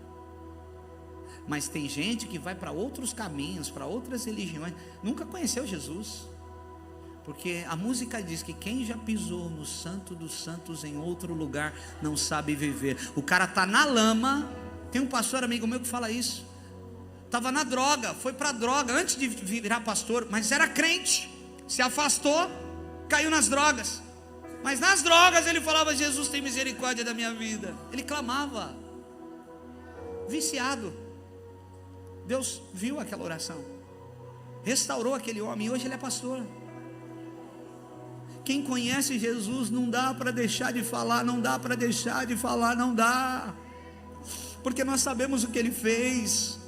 mas tem gente que vai para outros caminhos, para outras religiões, nunca conheceu Jesus. Porque a música diz que quem já pisou no santo dos santos em outro lugar não sabe viver. O cara está na lama. Tem um pastor amigo meu que fala isso. Estava na droga, foi para a droga antes de virar pastor, mas era crente, se afastou, caiu nas drogas. Mas nas drogas ele falava: Jesus, tem misericórdia da minha vida. Ele clamava, viciado. Deus viu aquela oração, restaurou aquele homem, e hoje ele é pastor. Quem conhece Jesus, não dá para deixar de falar, não dá para deixar de falar, não dá, porque nós sabemos o que Ele fez.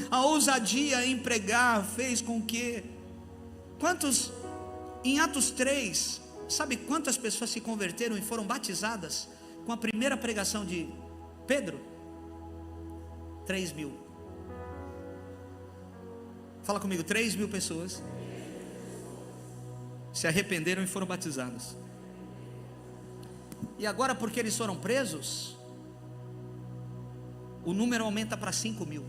A ousadia em pregar fez com que, quantos, em Atos 3, sabe quantas pessoas se converteram e foram batizadas com a primeira pregação de Pedro? 3.000. Fala comigo, 3.000 pessoas se arrependeram e foram batizados. E agora, porque eles foram presos, o número aumenta para 5.000.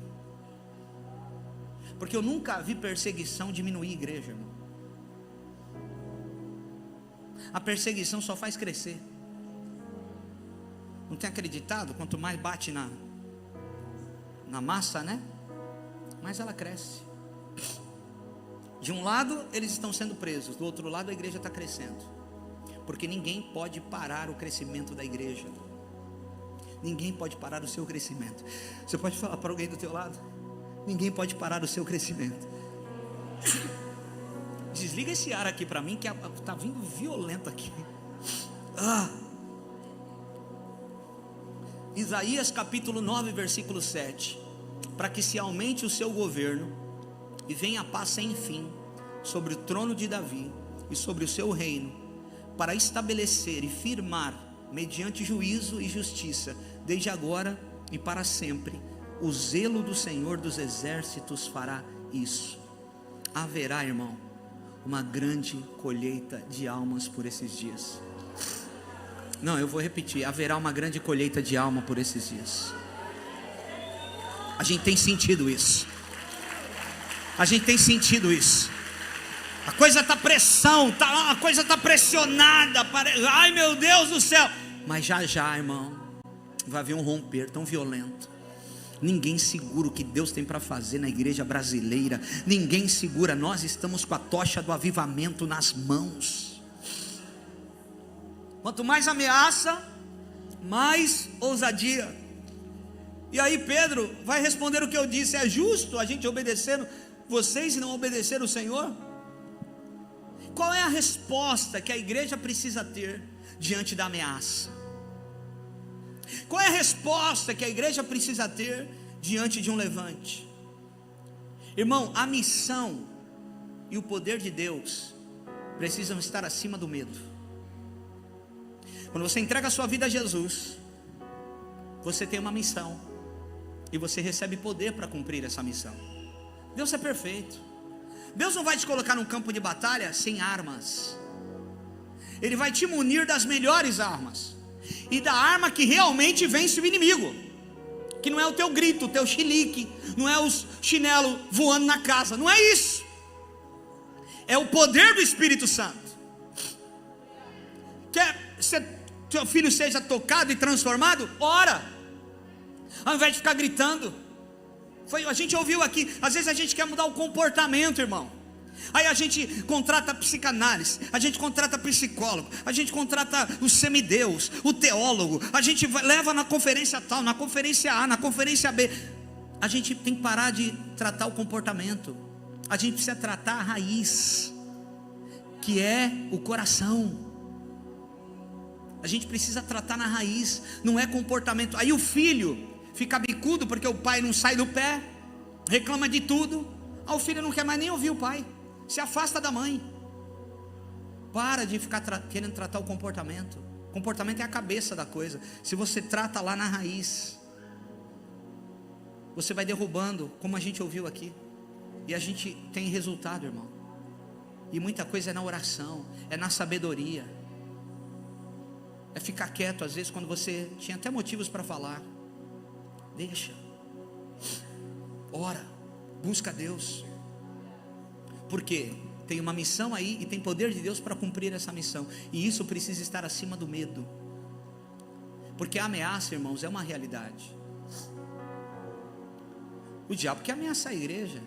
Porque eu nunca vi perseguição diminuir a igreja, irmão. A perseguição só faz crescer. Não tem acreditado? Quanto mais bate na massa, né? Mais ela cresce. De um lado eles estão sendo presos, do outro lado a igreja está crescendo. Porque ninguém pode parar o crescimento da igreja. Ninguém pode parar o seu crescimento. Você pode falar para alguém do teu lado: ninguém pode parar o seu crescimento. Desliga esse ar aqui para mim, que está vindo violento aqui. Isaías capítulo 9, versículo 7. Para que se aumente o seu governo e venha a paz sem fim sobre o trono de Davi e sobre o seu reino, para estabelecer e firmar mediante juízo e justiça, desde agora e para sempre. O zelo do Senhor dos exércitos fará isso. Haverá, irmão, uma grande colheita de almas por esses dias. Não, eu vou repetir: haverá uma grande colheita de alma por esses dias. A gente tem sentido isso. A gente tem sentido isso. A coisa está pressão, a coisa está pressionada. Ai, meu Deus do céu. Mas já, irmão, vai haver um romper tão violento. Ninguém segura o que Deus tem para fazer na igreja brasileira. Ninguém segura. Nós estamos com a tocha do avivamento nas mãos. Quanto mais ameaça, mais ousadia. E aí Pedro vai responder o que eu disse: é justo a gente obedecer vocês e não obedecer o Senhor? Qual é a resposta que a igreja precisa ter diante da ameaça? Qual é a resposta que a igreja precisa ter diante de um levante? Irmão, a missão e o poder de Deus precisam estar acima do medo. Quando você entrega a sua vida a Jesus, você tem uma missão e você recebe poder para cumprir essa missão. Deus é perfeito. Deus não vai te colocar num campo de batalha sem armas. Ele vai te munir das melhores armas, e da arma que realmente vence o inimigo, que não é o teu grito, o teu chilique, não é os chinelos voando na casa, não é isso. É o poder do Espírito Santo. Quer que teu filho seja tocado e transformado? Ora, ao invés de ficar gritando. A gente ouviu aqui, às vezes a gente quer mudar o comportamento, irmão. Aí a gente contrata psicanálise, a gente contrata psicólogo, a gente contrata o semideus, o teólogo, a gente leva na conferência tal, na conferência A, na conferência B. A gente tem que parar de tratar o comportamento. A gente precisa tratar a raiz, que é o coração. A gente precisa tratar na raiz, não é comportamento. Aí o filho fica bicudo porque o pai não sai do pé, reclama de tudo. Aí o filho não quer mais nem ouvir o pai, se afasta da mãe. Para de ficar querendo tratar o comportamento. O comportamento é a cabeça da coisa. Se você trata lá na raiz, você vai derrubando, como a gente ouviu aqui. E a gente tem resultado, irmão. E muita coisa é na oração, é na sabedoria, é ficar quieto às vezes quando você tinha até motivos para falar. Deixa, ora, busca Deus. Porque tem uma missão aí e tem poder de Deus para cumprir essa missão. E isso precisa estar acima do medo. Porque a ameaça, irmãos, é uma realidade. O diabo quer ameaçar a igreja.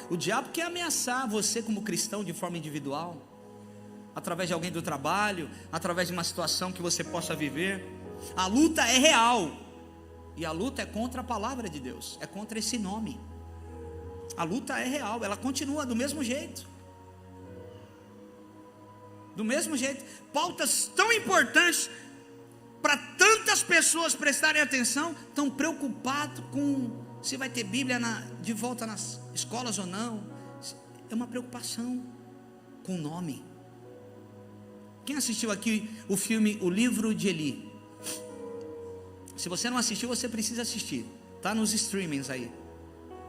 O diabo quer ameaçar você como cristão de forma individual, através de alguém do trabalho, através de uma situação que você possa viver. A luta é real. E a luta é contra a palavra de Deus, é contra esse nome. A luta é real, ela continua do mesmo jeito. Do mesmo jeito. Pautas tão importantes para tantas pessoas prestarem atenção, tão preocupados com se vai ter Bíblia de volta nas escolas ou não. É uma preocupação com o nome. Quem assistiu aqui o filme O Livro de Eli? Se você não assistiu, você precisa assistir. Está nos streamings aí.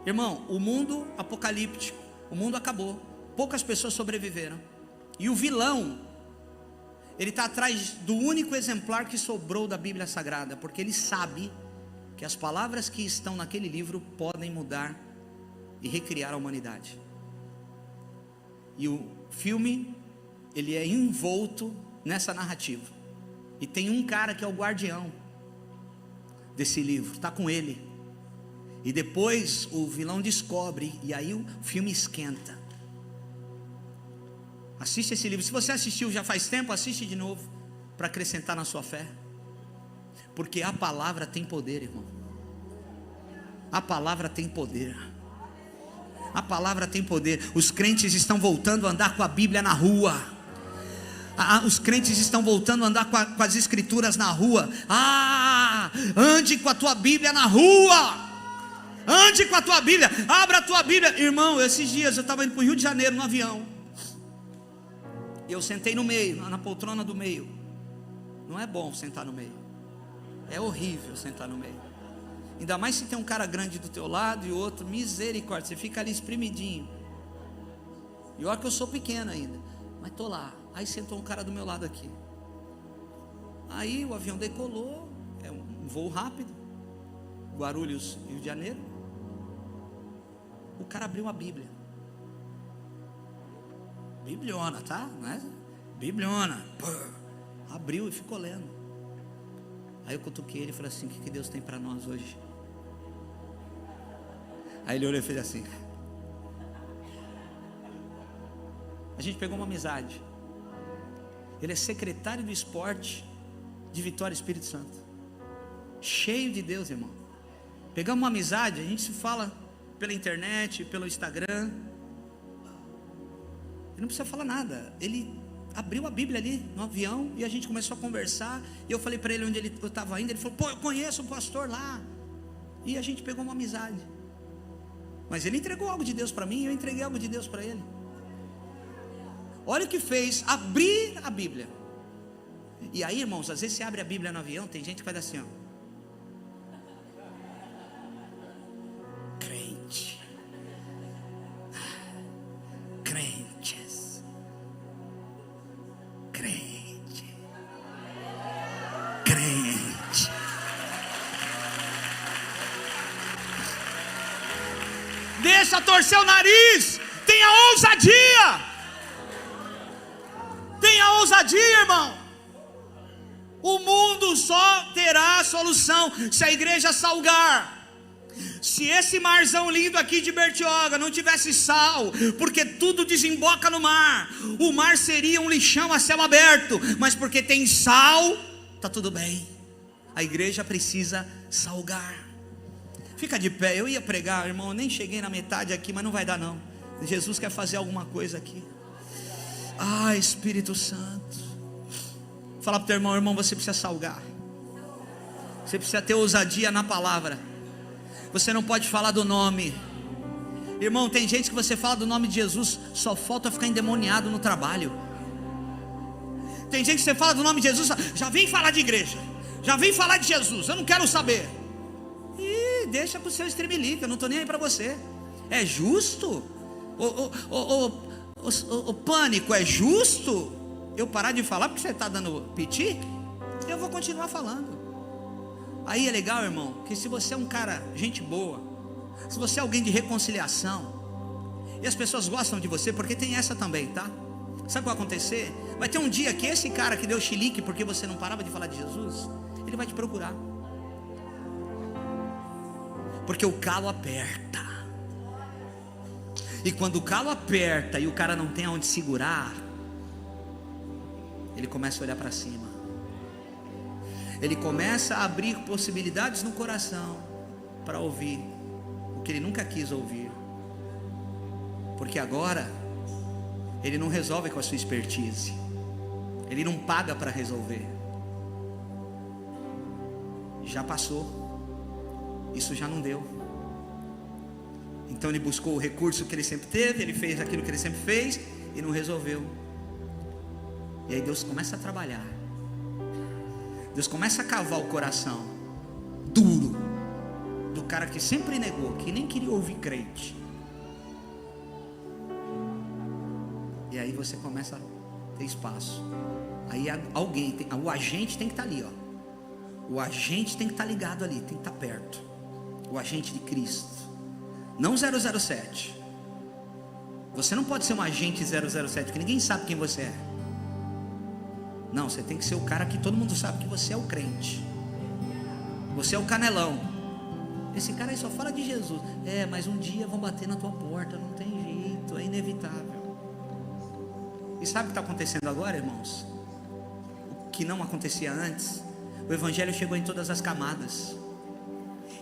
Irmão, o mundo apocalíptico, o mundo acabou, poucas pessoas sobreviveram, e o vilão, ele está atrás do único exemplar que sobrou da Bíblia Sagrada, porque ele sabe que as palavras que estão naquele livro podem mudar e recriar a humanidade. E o filme, ele é envolto nessa narrativa, e tem um cara que é o guardião desse livro, está com ele. E depois o vilão descobre, e aí o filme esquenta. Assiste esse livro. Se você assistiu já faz tempo, assiste de novo, para acrescentar na sua fé. Porque a palavra tem poder, irmão. A palavra tem poder. A palavra tem poder. Os crentes estão voltando a andar com a Bíblia na rua. Os crentes estão voltando a andar com as escrituras na rua. Ande com a tua Bíblia na rua. Ande com a tua Bíblia, abra a tua Bíblia. Irmão, esses dias eu estava indo para o Rio de Janeiro no avião. Eu sentei no meio, na poltrona do meio. Não é bom sentar no meio. É horrível sentar no meio. Ainda mais se tem um cara grande do teu lado e outro, misericórdia, você fica ali espremidinho. E olha que eu sou pequeno ainda, mas estou lá. Aí sentou um cara do meu lado aqui. Aí o avião decolou, é um voo rápido, Guarulhos, Rio de Janeiro. O cara abriu a Bíblia. Bibliona, tá? Não é? Bibliona. Abriu e ficou lendo. Aí eu cutuquei ele e falei assim: o que Deus tem para nós hoje? Aí ele olhou e fez assim. A gente pegou uma amizade. Ele é secretário do esporte de Vitória, Espírito Santo. Cheio de Deus, irmão. Pegamos uma amizade, a gente se fala pela internet, pelo Instagram. Ele não precisa falar nada. Ele abriu a Bíblia ali no avião e a gente começou a conversar. E eu falei para ele onde eu estava indo. Ele falou: pô, eu conheço o pastor lá. E a gente pegou uma amizade. Mas ele entregou algo de Deus para mim e eu entreguei algo de Deus para ele. Olha o que fez, abrir a Bíblia. E aí, irmãos, às vezes você abre a Bíblia no avião, tem gente que faz assim, ó. Crente. começa a torcer o nariz. Tenha ousadia. Tenha ousadia, irmão. O mundo só terá solução se a igreja salgar. Se esse marzão lindo aqui de Bertioga não tivesse sal, porque tudo desemboca no mar, o mar seria um lixão a céu aberto. Mas porque tem sal, está tudo bem. A igreja precisa salgar. Fica de pé, eu ia pregar, irmão, eu nem cheguei na metade aqui, mas não vai dar não. Jesus quer fazer alguma coisa aqui. Ah, Espírito Santo. Fala para o teu irmão, irmão, você precisa salgar. Você precisa ter ousadia na palavra. Você não pode falar do nome. Irmão, tem gente que você fala do nome de Jesus, só falta ficar endemoniado no trabalho. Tem gente que você fala do nome de Jesus, já vem falar de igreja, já vem falar de Jesus, eu não quero saber. E deixa para o seu streamlink, eu não estou nem aí para você. É justo? O pânico, é justo eu parar de falar porque você está dando piti? Eu vou continuar falando. Aí é legal, irmão, que se você é um cara, gente boa, se você é alguém de reconciliação, e as pessoas gostam de você, porque tem essa também, tá? Sabe o que vai acontecer? Vai ter um dia que esse cara que deu chilique porque você não parava de falar de Jesus, ele vai te procurar. Porque o calo aperta. E quando o calo aperta e o cara não tem aonde segurar, ele começa a olhar para cima. Ele começa a abrir possibilidades no coração para ouvir o que ele nunca quis ouvir. Porque agora ele não resolve com a sua expertise. Ele não paga para resolver. Já passou. Isso já não deu. Então ele buscou o recurso que ele sempre teve, ele fez aquilo que ele sempre fez e não resolveu. E aí Deus começa a trabalhar. Deus começa a cavar o coração duro do cara que sempre negou, que nem queria ouvir crente. E aí você começa a ter espaço. Aí alguém, o agente tem que estar ali, ó. O agente tem que estar ligado ali, tem que estar perto. O agente de Cristo. Não 007. Você não pode ser um agente 007, porque ninguém sabe quem você é. Não, você tem que ser o cara que todo mundo sabe que você é o crente. Você é o canelão. Esse cara aí só fala de Jesus. É, mas um dia vão bater na tua porta, não tem jeito, é inevitável. E sabe o que está acontecendo agora, irmãos? O que não acontecia antes. O evangelho chegou em todas as camadas.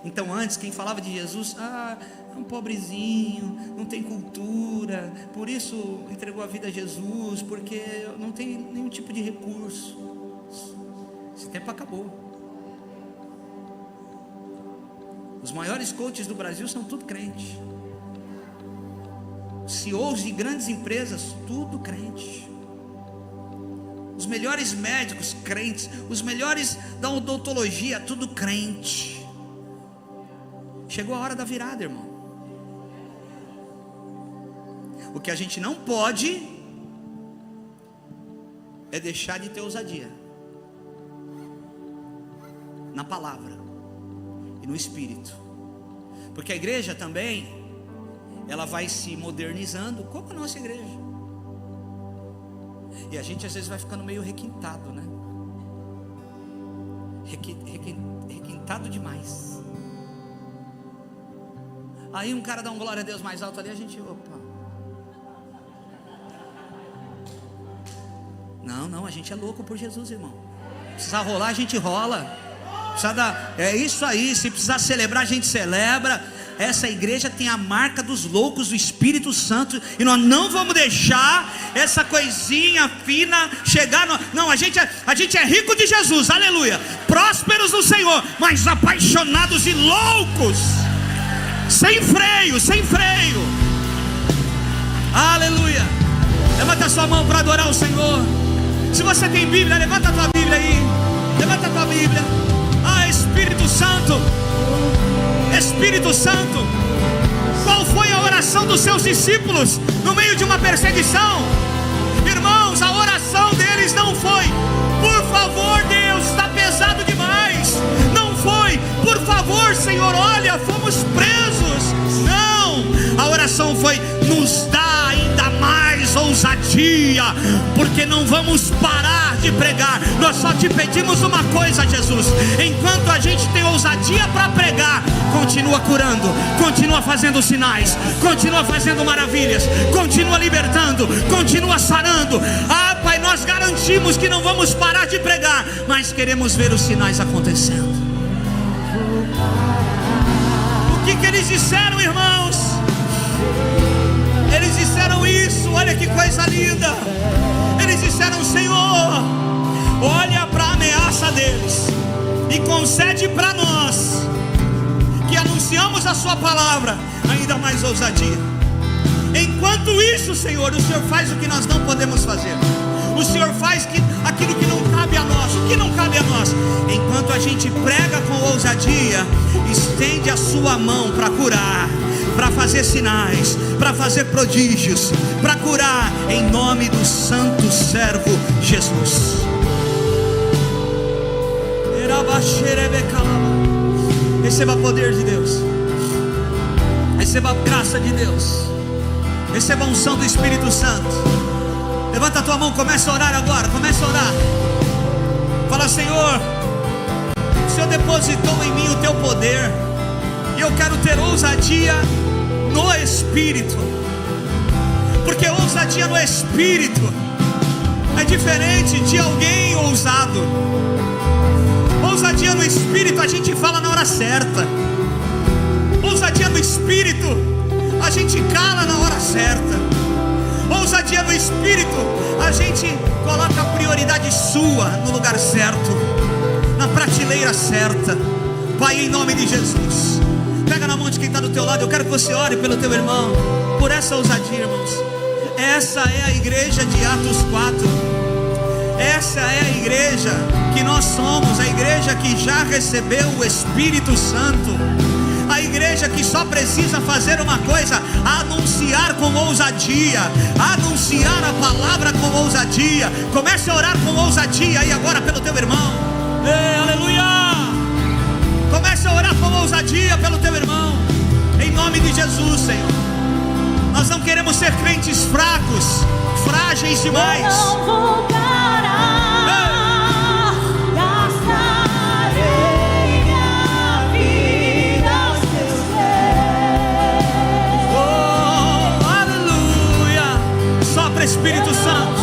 Então antes quem falava de Jesus, é um pobrezinho, não tem cultura, por isso entregou a vida a Jesus, porque não tem nenhum tipo de recurso. Esse tempo acabou. Os maiores coaches do Brasil são tudo crente. CEOs de grandes empresas, tudo crente. Os melhores médicos, crentes. Os melhores da odontologia, tudo crente. Chegou a hora da virada, irmão. O que a gente não pode é deixar de ter ousadia na palavra e no espírito. Porque a igreja também, ela vai se modernizando, como a nossa igreja. E a gente às vezes vai ficando meio requintado, né? Requintado demais. Aí um cara dá um glória a Deus mais alto ali, a gente, opa. Não, a gente é louco por Jesus, irmão. Precisa rolar, a gente rola. Precisa dar, é isso aí. Se precisar celebrar, a gente celebra. Essa igreja tem a marca dos loucos do Espírito Santo, e nós não vamos deixar essa coisinha fina chegar no... Não, a gente é rico de Jesus, aleluia. Prósperos no Senhor, mas apaixonados e loucos. Sem freio, sem freio. Aleluia. Levanta a sua mão para adorar o Senhor. Se você tem Bíblia, levanta a tua Bíblia aí. Levanta a tua Bíblia. Espírito Santo. Espírito Santo. Qual foi a oração dos seus discípulos no meio de uma perseguição? Irmãos, a oração deles não foi: por favor, Deus, está pesado demais. Não foi: por favor, Senhor, olha, fomos presos. Não, a oração oração foi: nos dá ainda mais ousadia, porque não vamos parar de pregar. Nós só te pedimos uma coisa, Jesus: enquanto a gente tem ousadia para pregar, continua curando, continua fazendo sinais, continua fazendo maravilhas, continua libertando, continua sarando. Ah, Pai, nós garantimos que não vamos parar de pregar, mas queremos ver os sinais acontecendo. O que eles disseram, irmãos? Eles disseram isso, olha que coisa linda. Eles disseram: Senhor, olha para a ameaça deles e concede para nós, que anunciamos a sua palavra, ainda mais ousadia. Enquanto isso, Senhor, o Senhor faz o que nós não podemos fazer. O Senhor faz aquilo que não cabe a nós. O que não cabe a nós? Enquanto a gente prega com ousadia, estende a sua mão para curar, para fazer sinais, para fazer prodígios, para curar, em nome do santo servo Jesus. Receba poder de Deus, receba a graça de Deus, receba a unção do Espírito Santo. Levanta a tua mão, começa a orar agora, começa a orar. Fala: Senhor, o Senhor depositou em mim o teu poder, e eu quero ter ousadia no Espírito, porque ousadia no Espírito é diferente de alguém ousado. Ousadia no Espírito, a gente fala na hora certa. Ousadia no Espírito, a gente cala na hora certa. Ousadia no Espírito, a gente coloca a prioridade sua no lugar certo, na prateleira certa. Pai, em nome de Jesus, pega na mão de quem está do teu lado. Eu quero que você ore pelo teu irmão, por essa ousadia, irmãos. Essa é a igreja de Atos 4. Essa é a igreja que nós somos, a igreja que já recebeu o Espírito Santo, a igreja que só precisa fazer uma coisa: anunciar com ousadia, anunciar a palavra com ousadia. Comece a orar com ousadia aí agora pelo teu irmão. Aleluia! Comece a orar com ousadia pelo teu irmão, em nome de Jesus, Senhor. Nós não queremos ser crentes fracos, frágeis demais. Eu não vou parar, gastarei minha vida aos teus pés. Oh, aleluia! Sopra, Espírito Santo,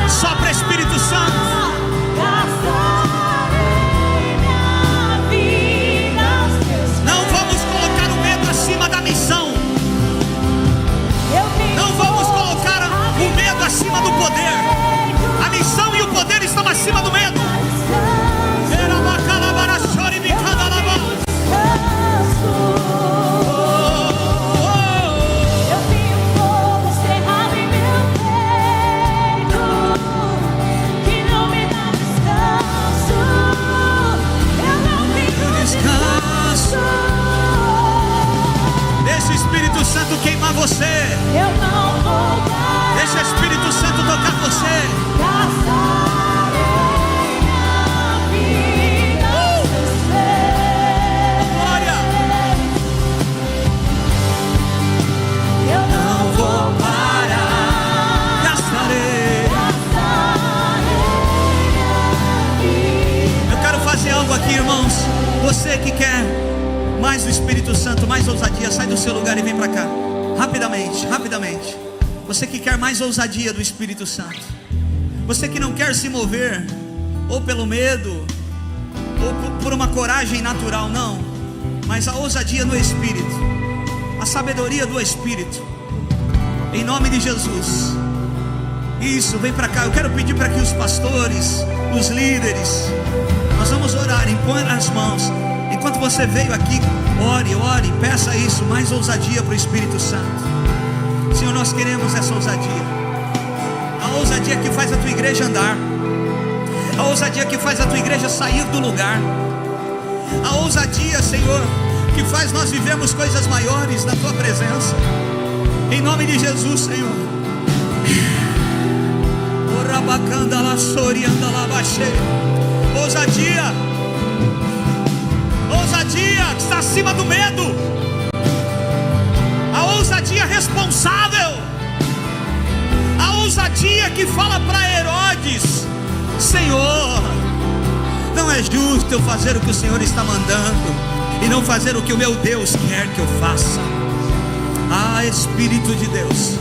sopra, Espírito Santo. Não vamos colocar o medo acima da missão. Não vamos colocar o medo acima do poder. A missão e o poder estão acima do medo. Eu tenho fogo cerrado em meu peito, que não me dá descanso. Eu não tenho descanso. Deixa o Espírito Santo queimar você. Eu não vou parar. Deixa o Espírito Santo tocar você. Gastarei minha vida aos teus pés. Glória! Eu não vou parar. Gastarei. Eu quero fazer algo aqui, irmãos. Você que quer mais do Espírito Santo, mais ousadia, sai do seu lugar e vem para cá. Rapidamente, rapidamente. Você que quer mais ousadia do Espírito Santo, você que não quer se mover ou pelo medo ou por uma coragem natural, não, mas a ousadia no Espírito, a sabedoria do Espírito, em nome de Jesus. Isso, vem para cá. Eu quero pedir para que os pastores, os líderes, nós vamos orar, impõe as mãos. Enquanto você veio aqui, ore, peça isso, mais ousadia para o Espírito Santo. Senhor, nós queremos essa ousadia, a ousadia que faz a tua igreja andar, a ousadia que faz a tua igreja sair do lugar, a ousadia, Senhor, que faz nós vivermos coisas maiores na tua presença, em nome de Jesus, Senhor. Ousadia, ousadia que está acima do medo, a ousadia custa eu fazer o que o Senhor está mandando e não fazer o que o meu Deus quer que eu faça. Ah, Espírito de Deus,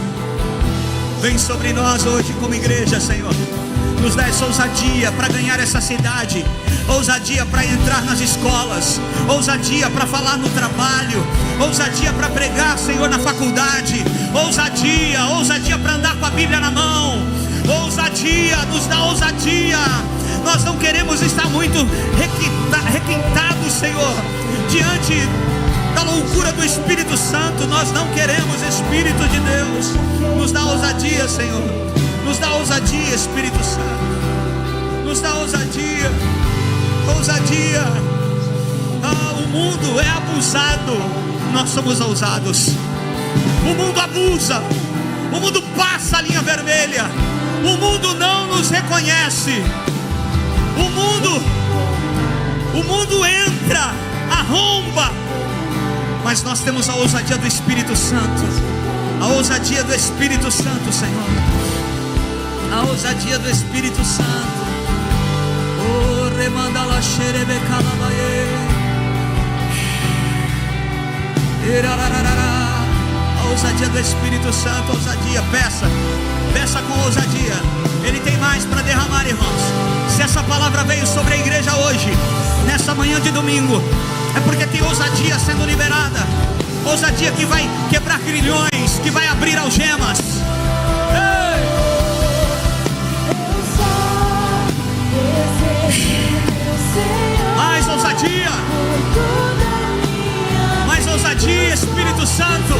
vem sobre nós hoje como igreja, Senhor. Nos dá essa ousadia para ganhar essa cidade, ousadia para entrar nas escolas, ousadia para falar no trabalho, ousadia para pregar, Senhor, na faculdade, ousadia para andar com a Bíblia na mão, ousadia, nos dá ousadia. Nós não queremos estar muito requintados, Senhor, diante da loucura do Espírito Santo. Nós não queremos, Espírito de Deus, nos dá ousadia, Senhor. Nos dá ousadia, Espírito Santo. Nos dá ousadia. Ousadia. Ah, o mundo é abusado, nós somos ousados. O mundo abusa, o mundo passa a linha vermelha, o mundo não nos reconhece. O mundo entra, arromba, mas nós temos a ousadia do Espírito Santo. A ousadia do Espírito Santo, Senhor. A ousadia do Espírito Santo. Oh, remandala xerebe calabaye. A ousadia do Espírito Santo, ousadia, peça com ousadia. Ele tem mais para derramar, irmãos. Se essa palavra veio sobre a igreja hoje, nessa manhã de domingo, é porque tem ousadia sendo liberada. Ousadia que vai quebrar grilhões, que vai abrir algemas. Ei! Mais ousadia. Mais ousadia, Espírito Santo.